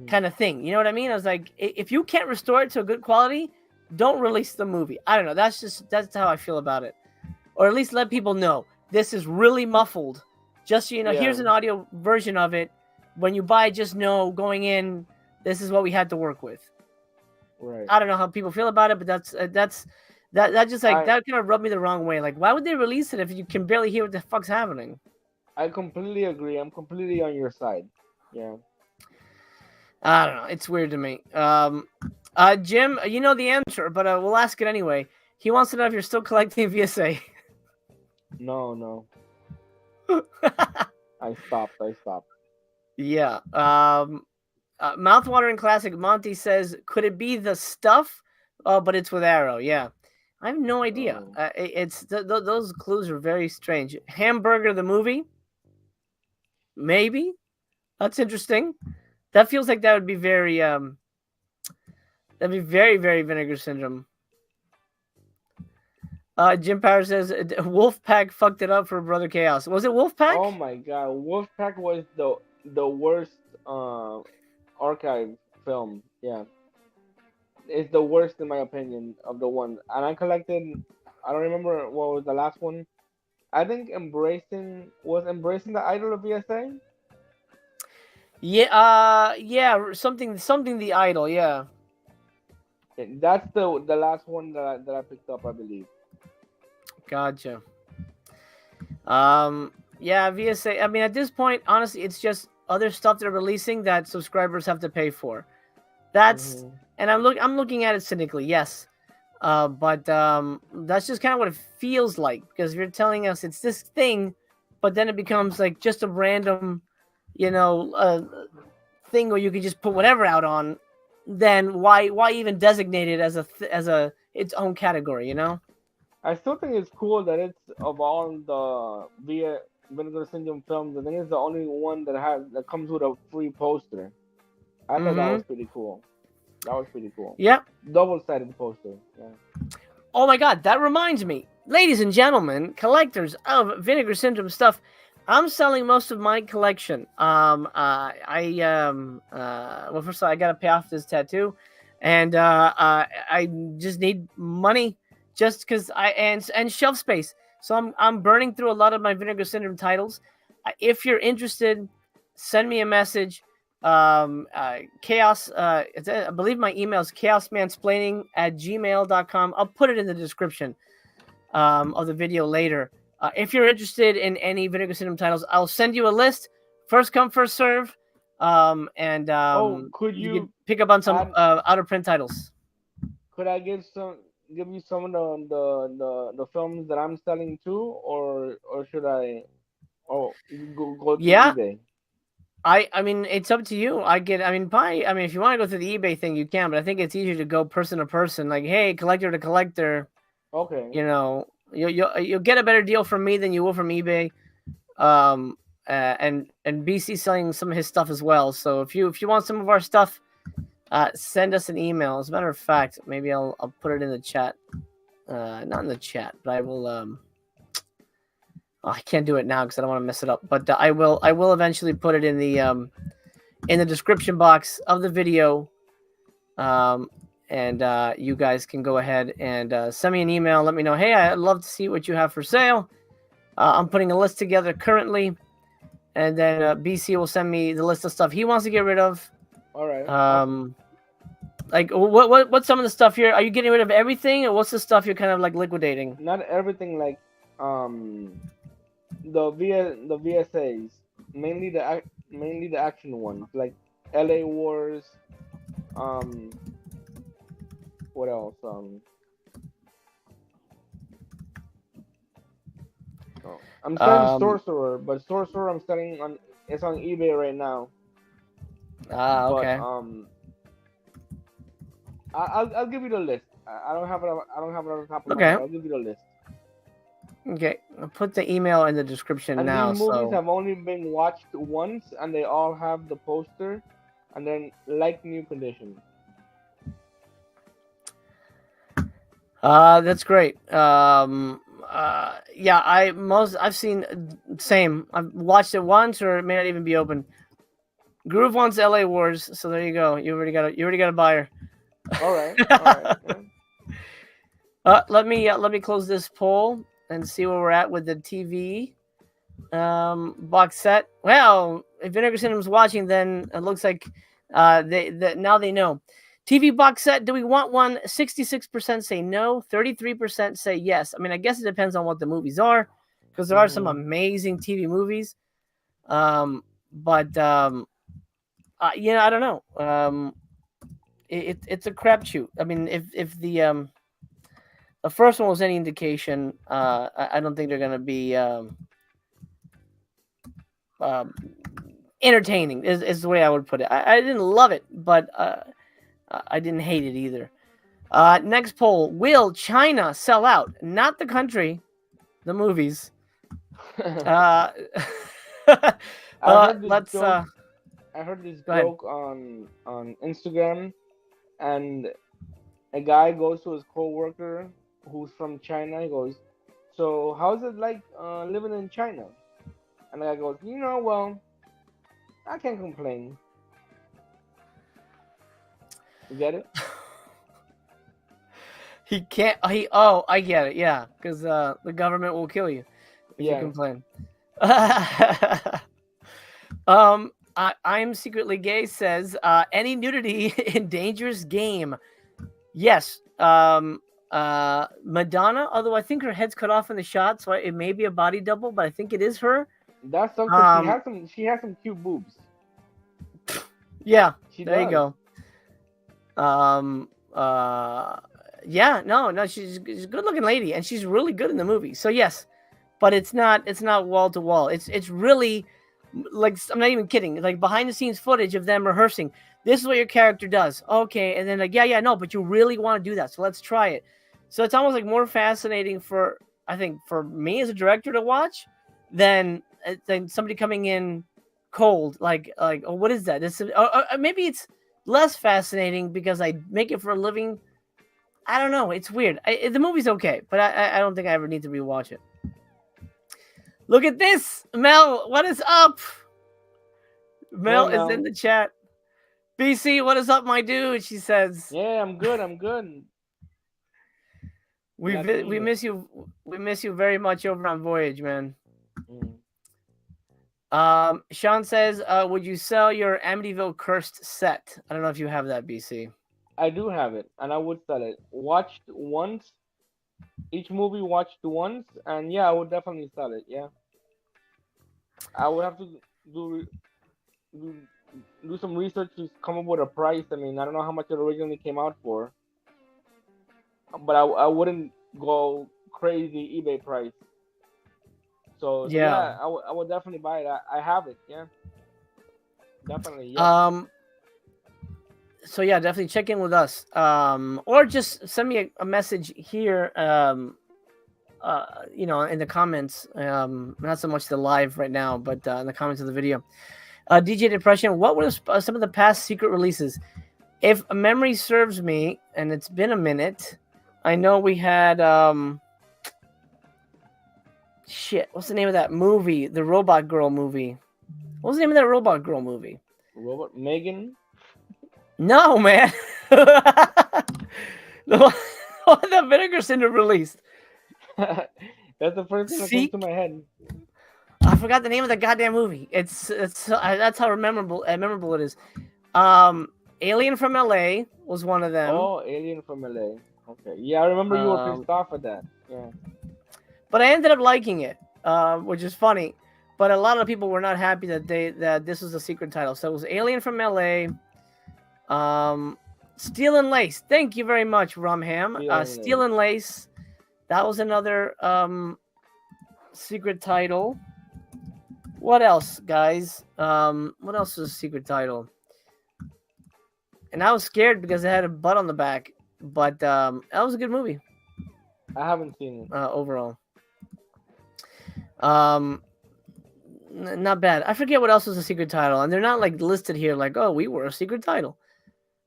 [SPEAKER 3] kind of thing. You know what I mean? I was like, if you can't restore it to a good quality, don't release the movie. I don't know. That's how I feel about it, or at least let people know this is really muffled. Just so you know,
[SPEAKER 4] Yeah.
[SPEAKER 3] here's an audio version of it. When you buy, just know going in, this is what we had to work with.
[SPEAKER 4] Right.
[SPEAKER 3] I don't know how people feel about it, but that just like that kind of rubbed me the wrong way. Like, why would they release it if you can barely hear what the fuck's happening?
[SPEAKER 4] I completely agree. I'm completely on your side. Yeah.
[SPEAKER 3] I don't know. It's weird to me. Jim, you know the answer, but we'll ask it anyway. He wants to know if you're still collecting VSA.
[SPEAKER 4] No, no. I stopped.
[SPEAKER 3] Yeah. Mouthwatering classic Monty says, could it be the stuff? Oh, but it's with Arrow. Yeah. I have no idea.
[SPEAKER 4] Oh.
[SPEAKER 3] It's those clues are very strange. Hamburger the movie? Maybe. That's interesting. That feels like that would be very that'd be very, very Vinegar Syndrome. Jim Power says Wolfpack fucked it up for Brother Chaos. Was it Wolfpack?
[SPEAKER 4] Oh my God, Wolfpack was the worst archive film. Yeah, it's the worst in my opinion of the one. And I collected. I don't remember what was the last one. I think embracing the idol of VSA.
[SPEAKER 3] Yeah, something the idol, yeah.
[SPEAKER 4] That's the last one that I picked up, I believe.
[SPEAKER 3] Gotcha. Yeah, VSA. I mean, at this point, honestly, it's just other stuff they're releasing that subscribers have to pay for. That's and I'm looking at it cynically, yes. But that's just kind of what it feels like, because you're telling us it's this thing, but then it becomes like just a random, thing where you could just put whatever out on. Then why even designate it as a its own category?
[SPEAKER 4] I still think it's cool that it's of all the Vinegar Syndrome films, I think it's the only one that comes with a free poster. I thought that was pretty cool.
[SPEAKER 3] Yep.
[SPEAKER 4] Double-sided poster. Yeah.
[SPEAKER 3] Oh my God, that reminds me, ladies and gentlemen, collectors of Vinegar Syndrome stuff. I'm selling most of my collection. Well, first of all, I gotta pay off this tattoo, and I just need money, just because and shelf space. So I'm burning through a lot of my Vinegar Syndrome titles. If you're interested, send me a message. Chaos. I believe my email is chaosmansplaining@gmail.com. I'll put it in the description of the video later. If you're interested in any Vinegar Syndrome titles, I'll send you a list. First come, first serve.
[SPEAKER 4] Could
[SPEAKER 3] you can pick up on some out of print titles.
[SPEAKER 4] Could I give you some of the films that I'm selling too, or should I? Oh, go to eBay.
[SPEAKER 3] I mean, it's up to you. Probably. I mean, if you want to go through the eBay thing, you can. But I think it's easier to go person to person. Like, hey, collector to collector.
[SPEAKER 4] Okay.
[SPEAKER 3] You'll get a better deal from me than you will from eBay. And BC selling some of his stuff as well. So if you want some of our stuff, send us an email. As a matter of fact, maybe I'll put it in the chat. Not in the chat, but I will. I can't do it now because I don't want to mess it up. But I will eventually put it in the in the description box of the video. And you guys can go ahead and send me an email. Let me know, hey, I'd love to see what you have for sale. I'm putting a list together currently. And then BC will send me the list of stuff he wants to get rid of.
[SPEAKER 4] All right. Awesome.
[SPEAKER 3] Like what's some of the stuff here? Are you getting rid of everything, or what's the stuff you're kind of like liquidating?
[SPEAKER 4] Not everything, like the VSAs, mainly the action ones, like LA Wars. What else? I'm selling Sorcerer, but Sorcerer I'm selling on it's on eBay right now.
[SPEAKER 3] Okay.
[SPEAKER 4] But, I'll give you the list. I don't have it. I don't have it on the top of my
[SPEAKER 3] Okay.
[SPEAKER 4] head. I'll give you the list.
[SPEAKER 3] Okay, I'll put the email in the description
[SPEAKER 4] And
[SPEAKER 3] now.
[SPEAKER 4] these movies have only been watched once, and they all have the poster, and then like new condition.
[SPEAKER 3] That's great. Yeah, I've seen same. I've watched it once, or it may not even be open. Groove wants LA Wars, so there you go. You already got a buyer.
[SPEAKER 4] All right. Yeah.
[SPEAKER 3] Let me close this poll and see where we're at with the TV box set. Well, if Vinegar Syndrome's watching, then it looks like now they know. TV box set, do we want one? 66% say no, 33% say yes. I mean, I guess it depends on what the movies are, because there are some amazing TV movies. But I don't know. It's a crapshoot. I mean, if the first one was any indication, I don't think they're going to be entertaining, is the way I would put it. I didn't love it, but I didn't hate it either. Next poll. Will China sell out? Not the country, the movies.
[SPEAKER 4] I heard this joke on Instagram, and a guy goes to his coworker who's from China. He goes, "So how's it like living in China?" And the guy goes, "Well, I can't complain." You get it?
[SPEAKER 3] He can't. I get it. Yeah, because the government will kill you if you complain. I'm secretly gay says any nudity in dangerous game. Yes. Madonna, although I think her head's cut off in the shot, so it may be a body double, but I think it is her.
[SPEAKER 4] That's something. She has some cute boobs.
[SPEAKER 3] Yeah,
[SPEAKER 4] she
[SPEAKER 3] there
[SPEAKER 4] does.
[SPEAKER 3] You go. Yeah, no, she's a good looking lady, and she's really good in the movie. So yes, but it's not wall to wall. It's really, like, I'm not even kidding. It's like behind the scenes footage of them rehearsing. This is what your character does. Okay, and then like no, but you really want to do that, so let's try it. So it's almost like more fascinating for me as a director to watch than somebody coming in cold. Like oh, what is that? This maybe it's less fascinating because I make it for a living. I don't know. It's weird. The movie's okay, but I don't think I ever need to rewatch it. Look at this, Mel. What is up? Mel is in the chat. BC, what is up, my dude? She says.
[SPEAKER 4] Yeah, I'm good.
[SPEAKER 3] We miss you. We miss you very much over on Voyage, man. Sean says, would you sell your Amityville Cursed set? I don't know if you have that, BC.
[SPEAKER 4] I do have it, and I would sell it. Watched once, each movie watched once, and I would definitely sell it. Yeah, I would have to do some research to come up with a price. I mean, I don't know how much it originally came out for, but I wouldn't go crazy eBay price. So I would definitely buy it. I have it. Yeah, definitely. Yeah.
[SPEAKER 3] So definitely check in with us, or just send me a message here, in the comments. Not so much the live right now, but in the comments of the video. DJ Depression, what were some of the past secret releases? If memory serves me, and it's been a minute, I know we had what's the name of that movie? The Robot Girl movie. What was the name of that Robot Girl movie?
[SPEAKER 4] Robot Megan.
[SPEAKER 3] No, man. The one that Vinegar Syndrome released.
[SPEAKER 4] That's the first thing that came to my head.
[SPEAKER 3] I forgot the name of the goddamn movie. It's that's how memorable it is. Alien from LA was one of them.
[SPEAKER 4] Oh, Alien from LA. Okay. Yeah, I remember you were pissed off at that. Yeah.
[SPEAKER 3] But I ended up liking it, which is funny. But a lot of people were not happy that this was a secret title. So it was Alien from LA. Steel and Lace. Thank you very much, Rumham. Steel and Lace. That was another secret title. What else, guys? What else was a secret title? And I was scared because it had a butt on the back. But that was a good movie.
[SPEAKER 4] I haven't seen it.
[SPEAKER 3] Overall. Not bad. I forget what else was a secret title. And they're not like listed here like, oh, we were a secret title.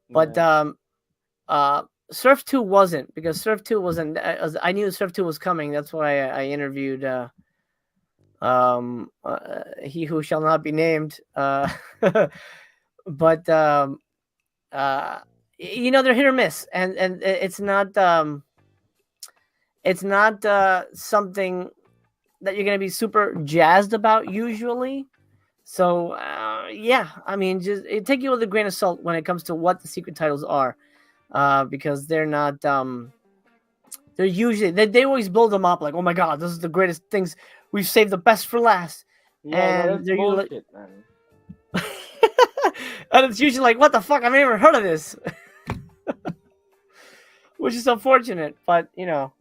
[SPEAKER 3] But Surf 2 wasn't, because Surf 2 wasn't. I knew Surf 2 was coming. That's why I interviewed he who shall not be named. But you know, they're hit or miss, and it's not something that you're gonna be super jazzed about usually. So yeah, I mean, just take it with a grain of salt when it comes to what the secret titles are. Because they're not they're usually they always build them up like, oh my god, this is the greatest things, we've saved the best for last.
[SPEAKER 4] Yeah, and that's bullshit, man.
[SPEAKER 3] And it's usually like, what the fuck, I've never heard of this. Which is unfortunate, but you know.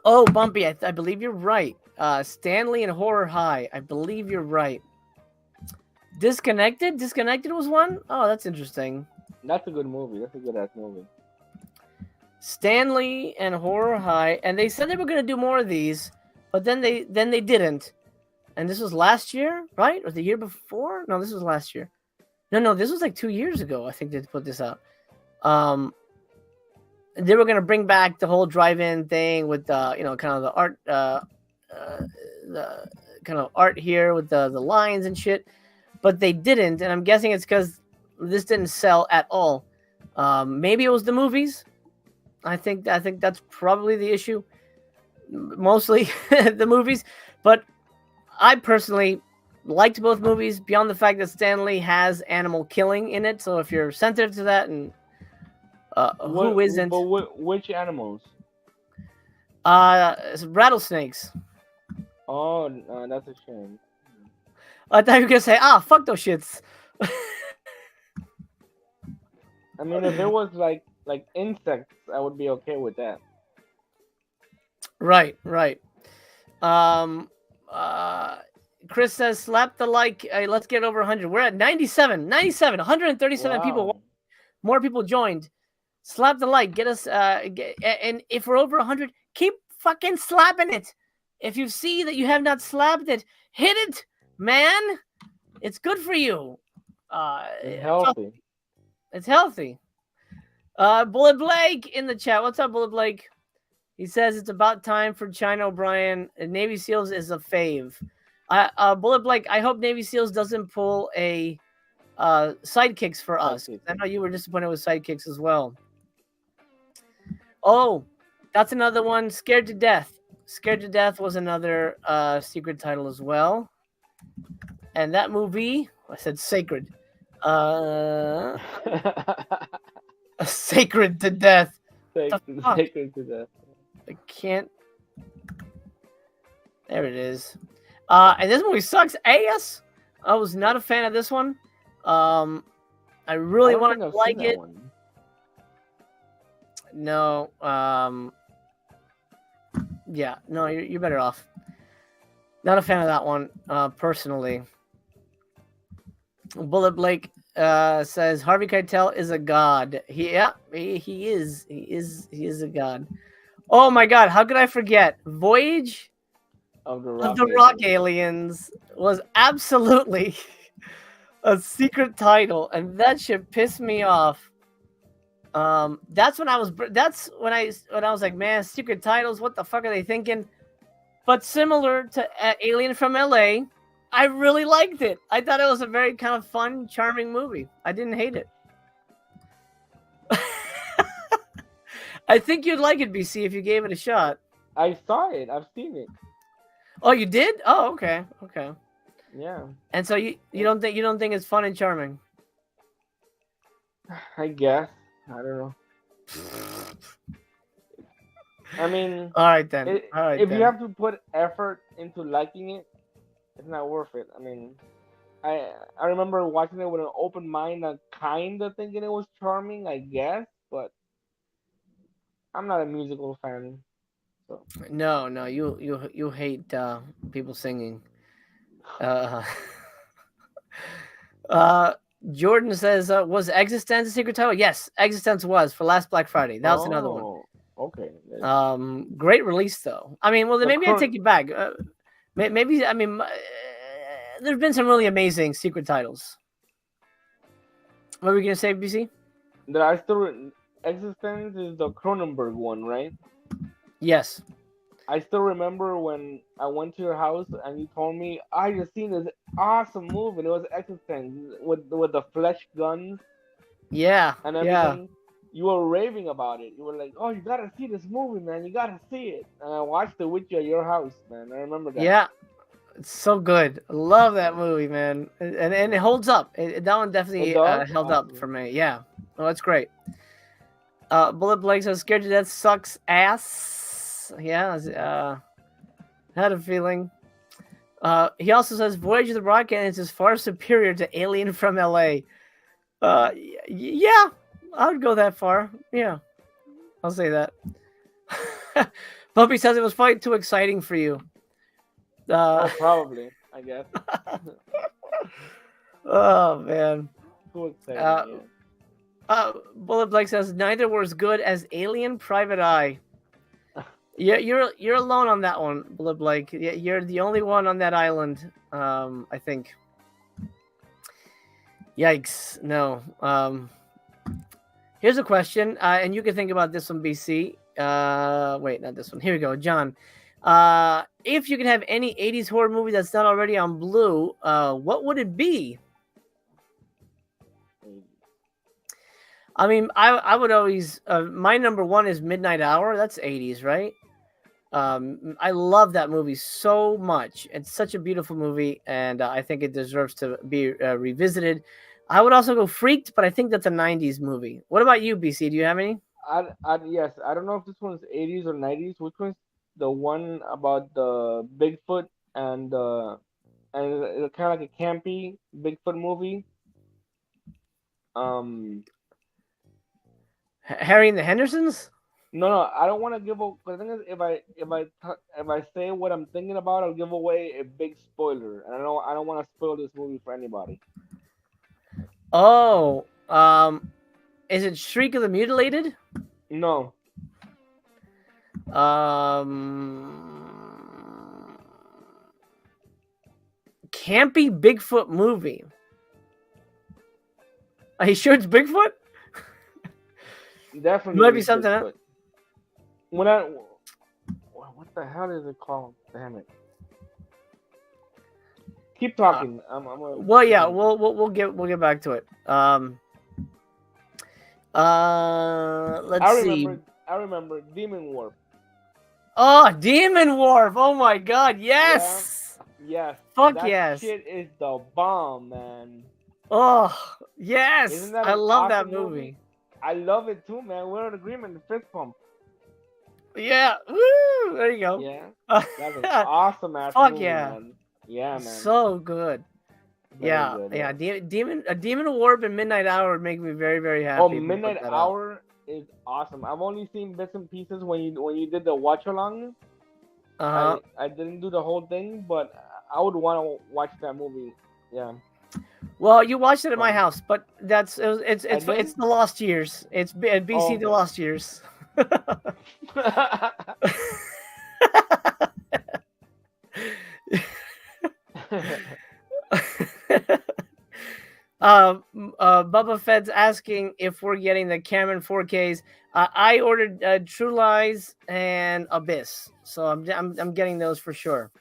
[SPEAKER 3] Oh, Bumpy, I believe you're right. Stanley and Horror High, I believe you're right. Disconnected was one. Oh, that's interesting.
[SPEAKER 4] That's a good movie. That's a good ass movie.
[SPEAKER 3] Stanley and Horror High, and they said they were going to do more of these, but then they didn't. And this was last year, right? Or the year before? No, this was last year. No, this was like 2 years ago. I think they put this out. They were going to bring back the whole drive-in thing with kind of the art, the kind of art here with the lines and shit, but they didn't. And I'm guessing it's because this didn't sell at all. Maybe it was the movies. I think that's probably the issue. Mostly the movies. But I personally liked both movies beyond the fact that Stanley has animal killing in it. So if you're sensitive to that, and who isn't?
[SPEAKER 4] But which animals?
[SPEAKER 3] Rattlesnakes.
[SPEAKER 4] Oh, that's a shame.
[SPEAKER 3] I thought you were gonna say, fuck those shits.
[SPEAKER 4] I mean, if there was like insects, I would be okay with that.
[SPEAKER 3] Right. Chris says, slap the like. Let's get over 100. We're at 97, 137 people. More people joined. Slap the like. Get us. And if we're over 100, keep fucking slapping it. If you see that you have not slapped it, hit it, man. It's good for you.
[SPEAKER 4] It's healthy.
[SPEAKER 3] It's healthy. Bullet Blake in the chat. What's up, Bullet Blake? He says it's about time for China O'Brien. Navy SEALs is a fave. Bullet Blake, I hope Navy SEALs doesn't pull a Sidekicks for us. I know you were disappointed with Sidekicks as well. Oh, that's another one. Scared to Death. Scared to Death was another secret title as well. And that movie, I said sacred. Sacred to Death.
[SPEAKER 4] Sacred to Death.
[SPEAKER 3] I can't. There it is. And this movie sucks ass. I was not a fan of this one. I really wanted to like it. No. Yeah. No, you're better off. Not a fan of that one, personally. Bullet Blake says Harvey Keitel is a god. He is. He is a god. Oh my god, how could I forget? Voyage
[SPEAKER 4] of the
[SPEAKER 3] Rock Aliens was absolutely a secret title, and that shit pissed me off. That's when I was like, man, secret titles, what the fuck are they thinking? But similar to Alien from LA, I really liked it. I thought it was a very kind of fun, charming movie. I didn't hate it. I think you'd like it, BC, if you gave it a shot.
[SPEAKER 4] I saw it. I've seen it.
[SPEAKER 3] Oh, you did? Oh, okay, okay.
[SPEAKER 4] Yeah.
[SPEAKER 3] And so you don't think it's fun and charming?
[SPEAKER 4] I guess. I don't know. I mean,
[SPEAKER 3] All right then.
[SPEAKER 4] If you have to put effort into liking it, it's not worth it. I mean, I remember watching it with an open mind and kind of thinking it was charming, I guess, but I'm not a musical fan. So.
[SPEAKER 3] No, you hate people singing. Jordan says, was Existence a secret title? Yes, Existence was for last Black Friday. That was another one.
[SPEAKER 4] Okay.
[SPEAKER 3] Great release though. I mean, well, then maybe I take it back. Maybe I mean, there's been some really amazing secret titles. What were we gonna say, BC?
[SPEAKER 4] That I still Existence is the Cronenberg one, right?
[SPEAKER 3] Yes.
[SPEAKER 4] I still remember when I went to your house and you told me I just seen this awesome movie and it was Existence with the flesh guns.
[SPEAKER 3] Yeah.
[SPEAKER 4] And everything. Yeah. You were raving about it. You were like, "Oh, you gotta see this movie, man! You gotta see it." And I watched it with you at your house, man. I remember that.
[SPEAKER 3] Yeah, it's so good. I love that movie, man, and it holds up. That one definitely held up for me. Yeah, oh, that's great. Bullet Blake says, "Scared to Death sucks ass." Yeah, had a feeling. He also says, "Voyage of the Rocket is far superior to Alien from L.A." Yeah. I would go that far. Yeah, I'll say that. Puppy says it was probably too exciting for you.
[SPEAKER 4] Probably, I guess.
[SPEAKER 3] Oh man.
[SPEAKER 4] Too exciting.
[SPEAKER 3] Bullet Blake says neither were as good as Alien Private Eye. Yeah, you're alone on that one, Bullet Blake. You're the only one on that island. I think. Yikes! No. Here's a question, and you can think about this one, BC. Wait, not this one. Here we go, John. If you could have any 80s horror movie that's not already on Blue, what would it be? I mean, I would always... my number one is Midnight Hour. That's 80s, right? I love that movie so much. It's such a beautiful movie, and I think it deserves to be revisited. I would also go Freaked, but I think that's a 90s movie. What about you, BC? Do you have any?
[SPEAKER 4] Yes. I don't know if this one's 80s or 90s. Which one's the one about the Bigfoot and it's kind of like a campy Bigfoot movie?
[SPEAKER 3] Harry and the Hendersons?
[SPEAKER 4] No, I don't want to give away. The thing is, if I say what I'm thinking about, I'll give away a big spoiler, and I don't want to spoil this movie for anybody.
[SPEAKER 3] Oh, is it Shriek of the Mutilated?
[SPEAKER 4] No.
[SPEAKER 3] Campy Bigfoot movie. Are you sure it's Bigfoot?
[SPEAKER 4] Definitely.
[SPEAKER 3] Might be something else.
[SPEAKER 4] What the hell is it called? Damn it. Keep talking.
[SPEAKER 3] We'll get back to it. Let's see.
[SPEAKER 4] I remember Demon Warp.
[SPEAKER 3] Oh, Demon Warp! Oh my God! Yes.
[SPEAKER 4] Yeah. Yes.
[SPEAKER 3] Fuck
[SPEAKER 4] that
[SPEAKER 3] yes.
[SPEAKER 4] Shit is the bomb, man.
[SPEAKER 3] Oh yes!
[SPEAKER 4] Isn't that
[SPEAKER 3] I love
[SPEAKER 4] awesome
[SPEAKER 3] that movie.
[SPEAKER 4] I love it too, man. We're in agreement. The fist pump.
[SPEAKER 3] Yeah. Woo! There you go.
[SPEAKER 4] Yeah. That's an awesome ass movie,
[SPEAKER 3] yeah.
[SPEAKER 4] Man. Yeah, man.
[SPEAKER 3] So good. Very good, yeah. Demon Warp and Midnight Hour would make me very, very happy.
[SPEAKER 4] Oh, Midnight Hour is awesome. I've only seen bits and pieces when you did the watch along. I didn't do the whole thing, but I would want to watch that movie. Yeah.
[SPEAKER 3] Well, you watched it at my house, but it's the Lost Years. It's BC The Lost Years. Bubba Fett's asking if we're getting the Cameron 4Ks. I ordered True Lies and Abyss, so I'm getting those for sure.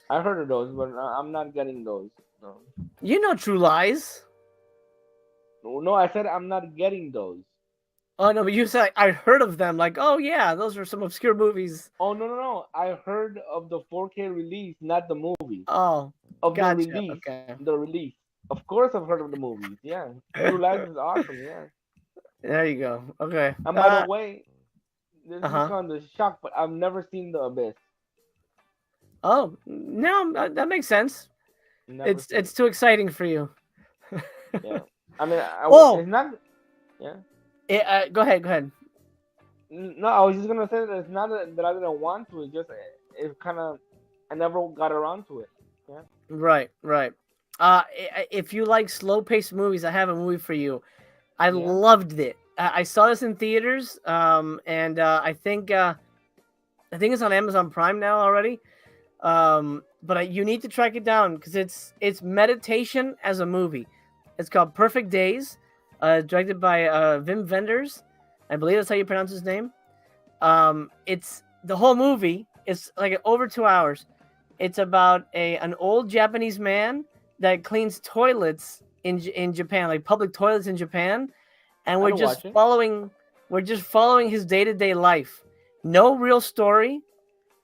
[SPEAKER 4] I heard of those, but I'm not getting those. No,
[SPEAKER 3] You know True Lies.
[SPEAKER 4] no, I said I'm not getting those.
[SPEAKER 3] Oh no, but you said I heard of them. Like, oh yeah, those are some obscure movies.
[SPEAKER 4] Oh no, no, no! I heard of the 4K release, not the movie.
[SPEAKER 3] Oh,
[SPEAKER 4] Of the
[SPEAKER 3] gotcha.
[SPEAKER 4] release,
[SPEAKER 3] Okay,
[SPEAKER 4] the release. Of course, I've heard of the movies. Yeah, True Lies is awesome. Yeah.
[SPEAKER 3] there you go. Okay.
[SPEAKER 4] And by the way, this is
[SPEAKER 3] Uh-huh.
[SPEAKER 4] kind of a shock, but I've never seen The Abyss.
[SPEAKER 3] Oh, no, that makes sense.
[SPEAKER 4] Never
[SPEAKER 3] It's
[SPEAKER 4] seen
[SPEAKER 3] it's
[SPEAKER 4] it.
[SPEAKER 3] too exciting for you.
[SPEAKER 4] Yeah. I mean,
[SPEAKER 3] Oh,
[SPEAKER 4] it's not. Yeah.
[SPEAKER 3] go ahead. Go ahead.
[SPEAKER 4] No, I was just gonna say that it's not that I didn't want to. It's just it kind of I never got around to it. Yeah.
[SPEAKER 3] Right, right. If you like slow-paced movies, I have a movie for you. I
[SPEAKER 4] Yeah.
[SPEAKER 3] loved it. I saw this in theaters, and I think it's on Amazon Prime now already. But you need to track it down because it's meditation as a movie. It's called Perfect Days, directed by Wim Wenders. I believe that's how you pronounce his name. It's the whole movie. It's like over 2 hours. It's about an old Japanese man that cleans toilets in Japan, like public toilets in Japan, and
[SPEAKER 4] I'd watch it.
[SPEAKER 3] we're just following his day-to-day life. No real story,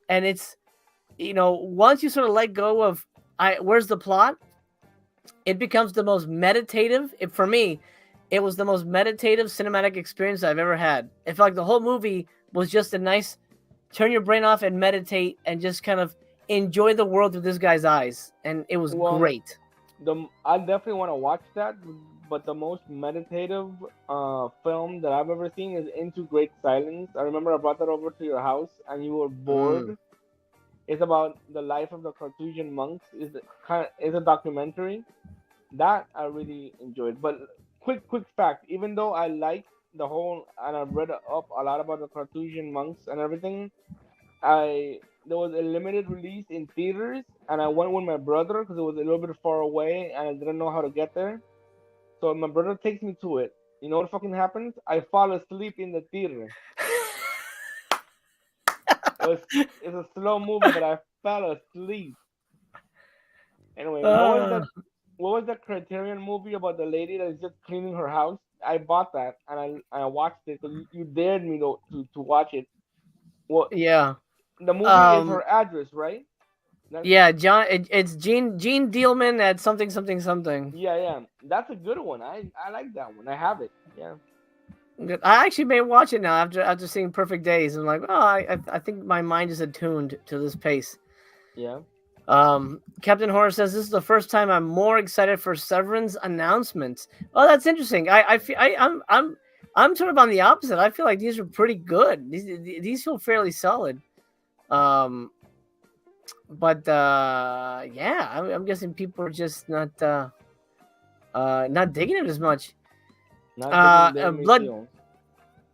[SPEAKER 3] and it's once you sort of let go of where's the plot, it becomes the most meditative. For me, it was the most meditative cinematic experience I've ever had. It felt like the whole movie was just a nice turn your brain off and meditate and just kind of enjoy the world through this guy's eyes, and it was
[SPEAKER 4] Well,
[SPEAKER 3] great.
[SPEAKER 4] I definitely want to watch that, but the most meditative film that I've ever seen is Into Great Silence. I remember I brought that over to your house, and you were
[SPEAKER 3] Mm.
[SPEAKER 4] bored. It's about the life of the Carthusian monks. Is a documentary that I really enjoyed. But quick fact: even though I like the whole and I've read up a lot about the Carthusian monks and everything, I there was a limited release in theaters, and I went with my brother because it was a little bit far away, and I didn't know how to get there. So my brother takes me to it. You know what fucking happens? I fall asleep in the theater. It was it's a slow movie, but I fell asleep. Anyway,
[SPEAKER 3] Uh,
[SPEAKER 4] what was that Criterion movie about the lady that is just cleaning her house? I bought that and I watched it because you dared me to watch it. Well,
[SPEAKER 3] yeah.
[SPEAKER 4] the movie is
[SPEAKER 3] Um.
[SPEAKER 4] Her Address, right? That's
[SPEAKER 3] Yeah. John. It's Gene Dielman at something something something.
[SPEAKER 4] yeah. That's a good one. I like that one. I have it. Yeah.
[SPEAKER 3] Good. I actually may watch it now after seeing Perfect Days. I'm like, oh, I think my mind is attuned to this pace.
[SPEAKER 4] Yeah.
[SPEAKER 3] Captain Horror says this is the first time I'm more excited for Severan's announcements. Oh, that's interesting. I feel I'm sort of on the opposite. I feel like these are pretty good. These feel fairly solid. Um, but yeah, I'm guessing people are just not digging it as much.
[SPEAKER 4] Not digging their
[SPEAKER 3] Blood.
[SPEAKER 4] mission.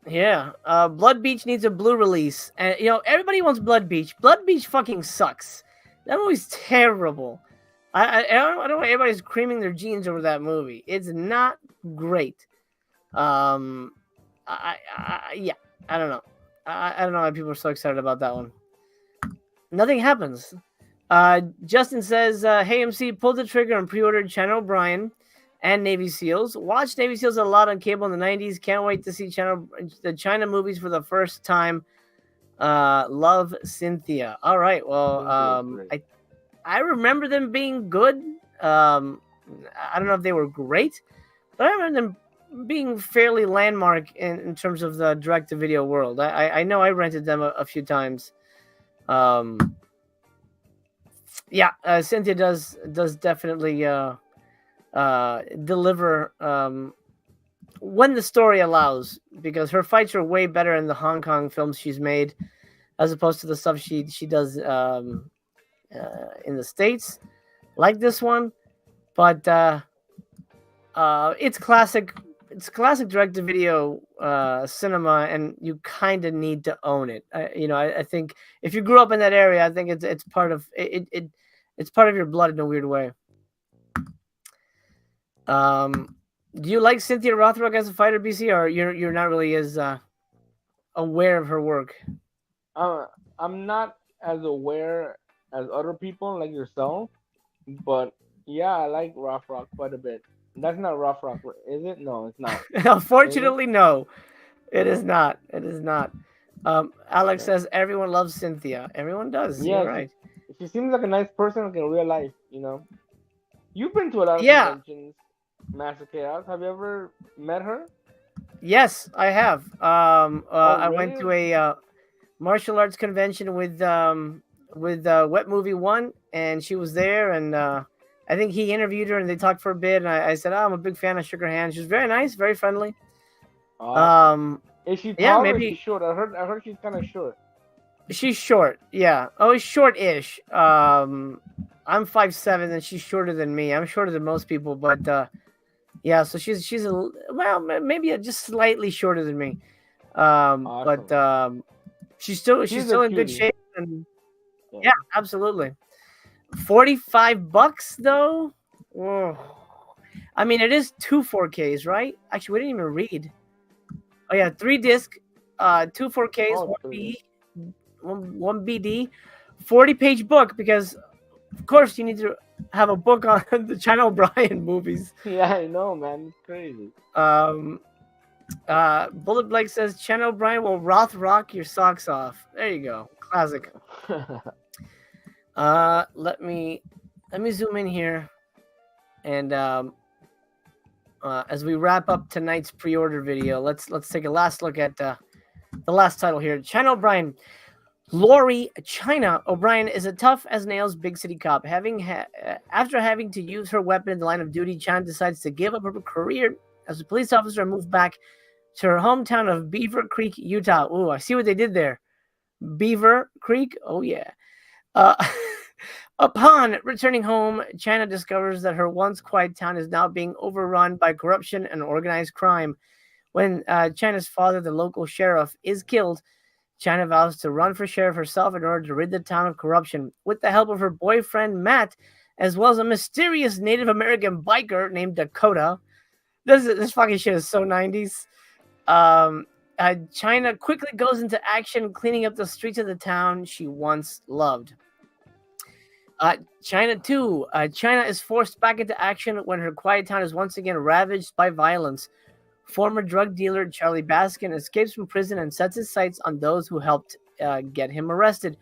[SPEAKER 3] Yeah, Blood Beach needs a blue release, and everybody wants Blood Beach. Blood Beach fucking sucks. That movie's terrible. I don't know why everybody's creaming their jeans over that movie. It's not great. Um, yeah, I don't know. I don't know why people are so excited about that one. Nothing happens. Justin says, "Hey MC, pulled the trigger and pre-ordered Channel O'Brien and Navy SEALs. Watched Navy SEALs a lot on cable in the '90s. Can't wait to see the China movies for the first time. Love, Cynthia. All right. Well,
[SPEAKER 4] Cynthia is great.
[SPEAKER 3] I remember them being good. I don't know if they were great, but I remember them being fairly landmark in terms of the direct-to-video world. I know I rented them a few times. Yeah, Cynthia does definitely deliver when the story allows, because her fights are way better in the Hong Kong films she's made as opposed to the stuff she does in the States, like this one. But it's classic. It's classic direct-to-video cinema, and you kind of need to own it. I think if you grew up in that area, I think it's part of it. It's part of your blood in a weird way. Do you like Cynthia Rothrock as a fighter, BC, or you're not really as aware of her work?
[SPEAKER 4] I'm not as aware as other people like yourself, but yeah, I like rough rock quite a bit. That's not rough rock, is it? No, it's not. Is it?
[SPEAKER 3] Unfortunately, no, it is not. It is not. Alex
[SPEAKER 4] Okay.
[SPEAKER 3] says everyone loves Cynthia. Everyone does. You're
[SPEAKER 4] Yeah,
[SPEAKER 3] right.
[SPEAKER 4] she seems like a nice person like in real life. You've been to a lot of
[SPEAKER 3] Yeah.
[SPEAKER 4] conventions, Master Chaos. Have you ever met her?
[SPEAKER 3] Yes, I have.
[SPEAKER 4] Oh,
[SPEAKER 3] I went to
[SPEAKER 4] really?
[SPEAKER 3] a martial arts convention with Wet Movie One, and she was there, and I think he interviewed her, and they talked for a bit. And I said, "Oh, I'm a big fan." I shook her hand. She was very nice, very friendly.
[SPEAKER 4] Awesome.
[SPEAKER 3] Um,
[SPEAKER 4] Is she
[SPEAKER 3] yeah,
[SPEAKER 4] tall or is she
[SPEAKER 3] maybe
[SPEAKER 4] short? I heard she's kind of short.
[SPEAKER 3] she's short. Yeah, oh, short-ish. I'm 5'7", and she's shorter than me. I'm shorter than most people, but yeah, so she's maybe just slightly shorter than me. But
[SPEAKER 4] Awesome.
[SPEAKER 3] she's
[SPEAKER 4] She's a
[SPEAKER 3] still in good
[SPEAKER 4] cutie.
[SPEAKER 3] shape, and
[SPEAKER 4] Yeah.
[SPEAKER 3] yeah, absolutely. $45 though. Oh. I mean, it is two 4Ks, right? Actually, we didn't even read. Oh yeah, 3 disc, two 4Ks,
[SPEAKER 4] Oh,
[SPEAKER 3] one
[SPEAKER 4] three.
[SPEAKER 3] B, one BD, 40-page book because of course you need to have a book on the China O'Brien movies.
[SPEAKER 4] Yeah, I know, man. It's crazy.
[SPEAKER 3] Um, Bullet Blake says China O'Brien will Roth rock your socks off. There you go, classic. Let me zoom in here, and as we wrap up tonight's pre-order video, let's take a last look at the last title here. China O'Brien. Lori China O'Brien is a tough as nails big city cop. After having to use her weapon in the line of duty, China decides to give up her career as a police officer and move back to her hometown of Beaver Creek, Utah. Ooh, I see what they did there. Beaver Creek. Oh yeah. Uh, upon returning home, China discovers that her once quiet town is now being overrun by corruption and organized crime. When China's father, the local sheriff, is killed, China vows to run for sheriff herself in order to rid the town of corruption. With the help of her boyfriend, Matt, as well as a mysterious Native American biker named Dakota. This fucking shit is so 90s. China quickly goes into action, cleaning up the streets of the town she once loved. China 2. China is forced back into action when her quiet town is once again ravaged by violence. Former drug dealer Charlie Baskin escapes from prison and sets his sights on those who helped get him arrested.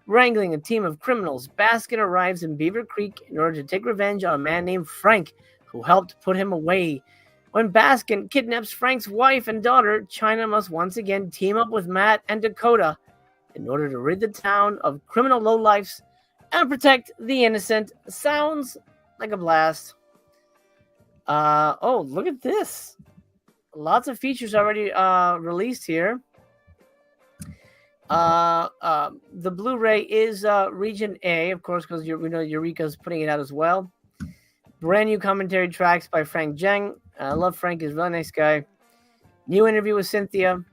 [SPEAKER 3] Wrangling a team of criminals, Baskin arrives in Beaver Creek in order to take revenge on a man named Frank, who helped put him away. When Baskin kidnaps Frank's wife and daughter, China must once again team up with Matt and Dakota in order to rid the town of criminal lowlifes and protect the innocent. Sounds like a blast. Oh, look at this. Lots of features already released here. The Blu-ray is Region A, of course, because we know Eureka's putting it out as well. Brand new commentary tracks by Frank Zheng. I love Frank; he's a really nice guy. New interview with Cynthia.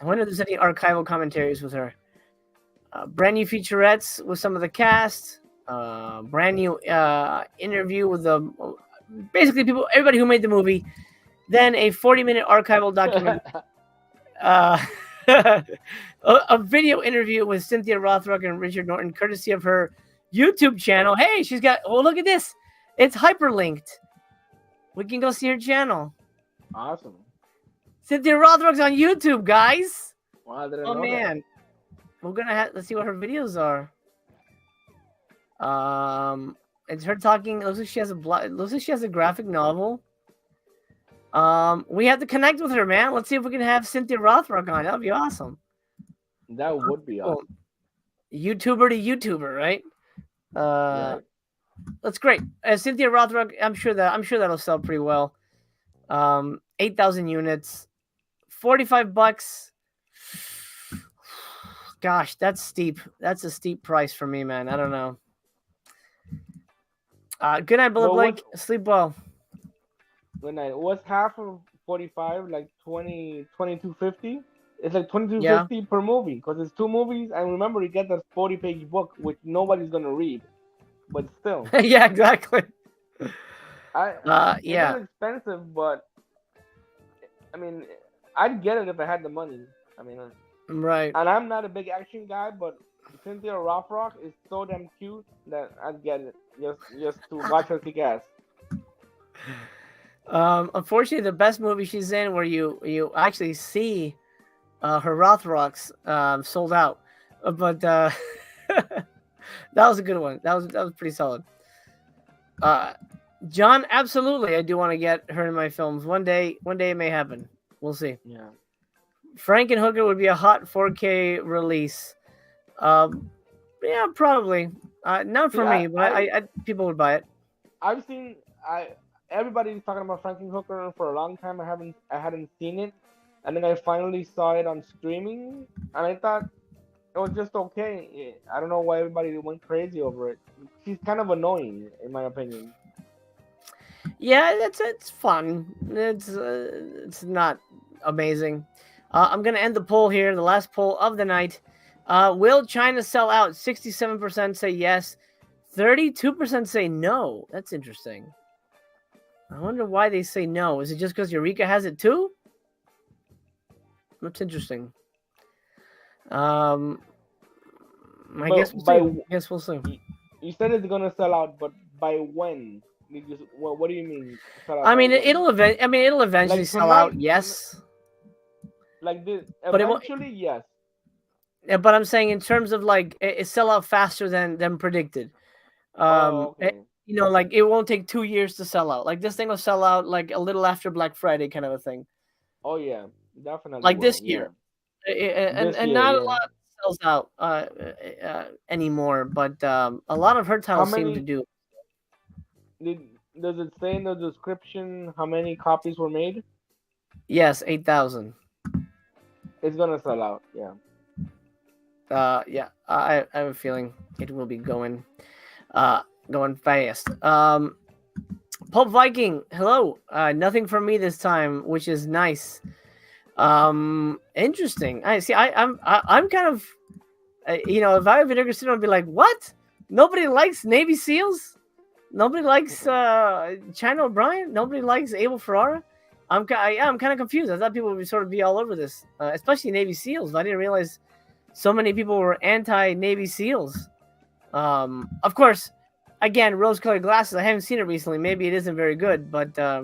[SPEAKER 3] I wonder if there's any archival commentaries with her. Brand new featurettes with some of the cast. Brand new interview with basically everybody who made the movie. Then a 40-minute archival document. A video interview with Cynthia Rothrock and Richard Norton, courtesy of her YouTube channel. Hey, she's got. Oh, look at this! It's hyperlinked. We can go see her channel.
[SPEAKER 4] Awesome.
[SPEAKER 3] Cynthia Rothrock's on YouTube, guys.
[SPEAKER 4] Well, I didn't
[SPEAKER 3] Oh
[SPEAKER 4] know
[SPEAKER 3] man, we're gonna let's see what her videos are. It's her talking. It looks like she has a graphic novel. We have to connect with her, man. Let's see if we can have Cynthia Rothrock on. That'd be awesome.
[SPEAKER 4] that would be awesome.
[SPEAKER 3] YouTuber to YouTuber, right?
[SPEAKER 4] Right.
[SPEAKER 3] That's great. Cynthia Rothrock, I'm sure that'll sell pretty well. 8,000 units, $45. Gosh, that's steep. That's a steep price for me, man. I don't know. Good night, Bullet Blake. Sleep well.
[SPEAKER 4] Good night. What's half of 45? Like 2250? It's like 2250 per movie because it's two movies. And remember, you get that 40-page book, which nobody's gonna read, but still.
[SPEAKER 3] Yeah, exactly.
[SPEAKER 4] It's expensive, but I mean, I'd get it if I had the money. I mean,
[SPEAKER 3] right.
[SPEAKER 4] And I'm not a big action guy, but Cynthia Rothrock is so damn cute that I'd get it just to watch her kick ass.
[SPEAKER 3] Unfortunately, the best movie she's in, where you actually see her Rothrocks sold out, but that was a good one. That was pretty solid. John, absolutely, I do want to get her in my films one day. One day it may happen. We'll see.
[SPEAKER 4] Yeah.
[SPEAKER 3] Frankenhooker would be a hot 4K release. Yeah, probably. Not
[SPEAKER 4] See,
[SPEAKER 3] for me, but I people would buy it.
[SPEAKER 4] I've seen everybody's talking about Frankenhooker for a long time. I hadn't seen it, and then I finally saw it on streaming, and I thought it was just okay. I don't know why everybody went crazy over it. She's kind of annoying, in my opinion.
[SPEAKER 3] Yeah, it's fun. It's not amazing. I'm gonna end the poll here. The last poll of the night. Will China sell out? 67% say yes. 32% say no. That's interesting. I wonder why they say no. Is it just because Eureka has it too? That's interesting. I guess we'll see.
[SPEAKER 4] You said it's gonna sell out, but by when? What do you mean?
[SPEAKER 3] I mean, it'll eventually
[SPEAKER 4] like
[SPEAKER 3] sell out. Yes.
[SPEAKER 4] Like this,
[SPEAKER 3] but
[SPEAKER 4] eventually, yes.
[SPEAKER 3] Yeah, but I'm saying in terms of like it sell out faster than predicted.
[SPEAKER 4] Okay.
[SPEAKER 3] Like it won't take 2 years to sell out. Like this thing will sell out like a little after Black Friday, kind of a thing.
[SPEAKER 4] Oh yeah, definitely.
[SPEAKER 3] Like this year, and not a lot sells out anymore. But a lot of her titles seem to do.
[SPEAKER 4] Does it say in the description how many copies were made?
[SPEAKER 3] Yes, 8,000.
[SPEAKER 4] It's gonna sell out. Yeah.
[SPEAKER 3] Yeah. I have a feeling it will be going fast. Pulp Viking, hello. Nothing from me this time, which is nice. Interesting. I'm kind of, if I have Vinegar Syndrome, I'd be like, what? Nobody likes Navy SEALs? Nobody likes China O'Brien? Nobody likes Abel Ferrara? I'm kind of confused. I thought people would sort of be all over this, especially Navy SEALs. I didn't realize so many people were anti-Navy SEALs. Of course, again, rose-colored glasses. I haven't seen it recently. Maybe it isn't very good, but I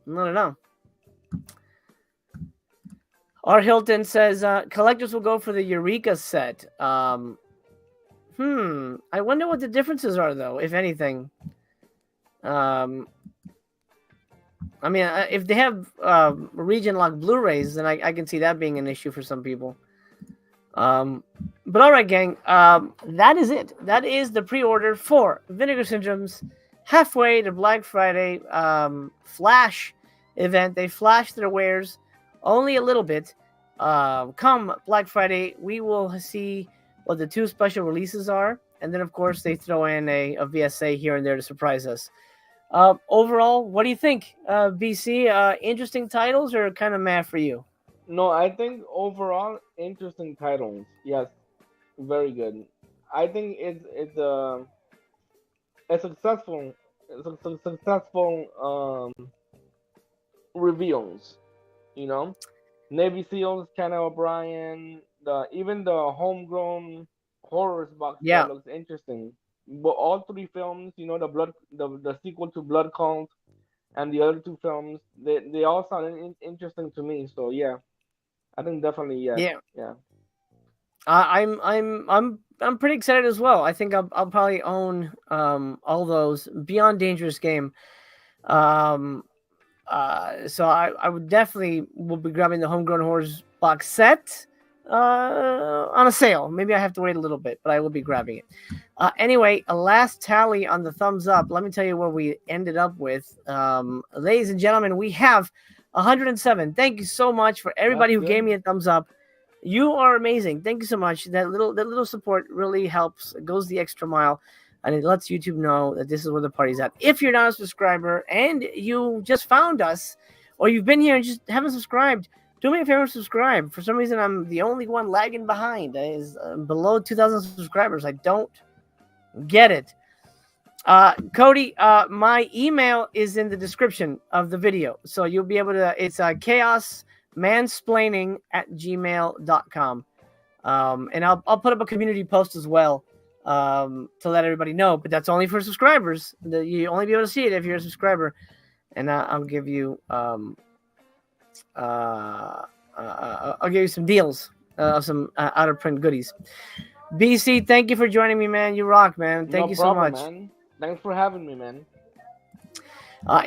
[SPEAKER 3] don't know. R. Hilton says collectors will go for the Eureka set. I wonder what the differences are, though, if anything. I mean, if they have region-locked Blu-rays, then I can see that being an issue for some people. But all right, gang, that is it. That is the pre-order for Vinegar Syndrome's halfway to Black Friday flash event. They flashed their wares only a little bit. Come Black Friday, we will see what the 2 special releases are. And then, of course, they throw in a VSA here and there to surprise us. Overall, what do you think, BC? Interesting titles or kind of mad for you?
[SPEAKER 4] No, I think overall interesting titles. Yes, very good. I think it's a successful reveals. Navy SEALs, China O'Brien, even the Homegrown Horrors box set looks interesting. But all 3 films, the sequel to Blood Cult and the other 2 films, they all sound interesting to me. So yeah, I think definitely yes. Yeah.
[SPEAKER 3] I'm pretty excited as well. I think I'll probably own all those Beyond Dangerous Game. So I would definitely will be grabbing the Homegrown Horrors box set on a sale. Maybe I have to wait a little bit, but I will be grabbing it. Anyway, a last tally on the thumbs up. Let me tell you what we ended up with. Ladies and gentlemen, we have 107. Thank you so much for everybody who gave me a thumbs up. You are amazing. Thank you so much. That little support really helps. It goes the extra mile. And it lets YouTube know that this is where the party's at. If you're not a subscriber and you just found us, or you've been here and just haven't subscribed, do me a favor and subscribe. For some reason, I'm the only one lagging behind. That is below 2,000 subscribers. I don't get it. Cody, my email is in the description of the video. So you'll be able to, it's chaosmansplaining@gmail.com. And I'll put up a community post as well to let everybody know. But that's only for subscribers. You only be able to see it if you're a subscriber. And I'll give you I'll give you some deals of some out of print goodies. BC, thank you for joining me, man. You rock, man. Thank you so much.
[SPEAKER 4] Man. Thanks for having me, man.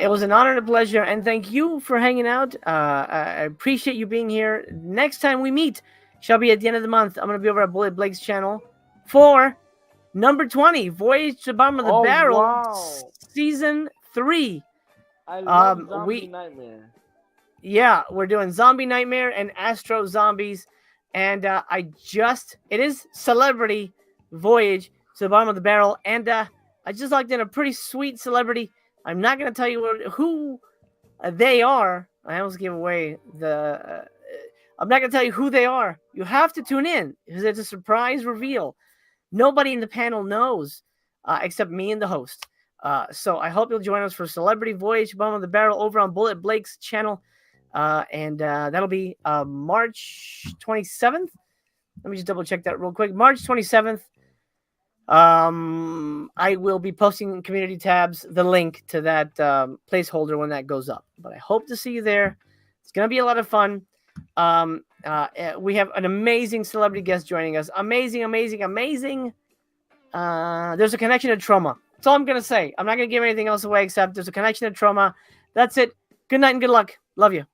[SPEAKER 3] It was an honor and a pleasure, and thank you for hanging out. I appreciate you being here. Next time we meet shall be at the end of the month. I'm going to be over at Bullet Blake's channel for number 20, Voyage to the Bottom of the Barrel,
[SPEAKER 4] wow.
[SPEAKER 3] Season 3.
[SPEAKER 4] I love Zombie Nightmare.
[SPEAKER 3] Yeah, we're doing Zombie Nightmare and Astro Zombies. And it is Celebrity Voyage to the Bottom of the Barrel. And I just locked in a pretty sweet celebrity. I'm not going to tell you who they are. I almost gave away the... I'm not going to tell you who they are. You have to tune in because it's a surprise reveal. Nobody in the panel knows except me and the host. So I hope you'll join us for Celebrity Voyage to the Bottom of the Barrel over on Bullet Blake's channel. And that'll be March 27th. Let me just double check that real quick. March 27th. I will be posting in community tabs the link to that placeholder when that goes up. But I hope to see you there. It's going to be a lot of fun. We have an amazing celebrity guest joining us. Amazing. There's a connection to trauma. That's all I'm going to say. I'm not going to give anything else away except there's a connection to trauma. That's it. Good night and good luck. Love you.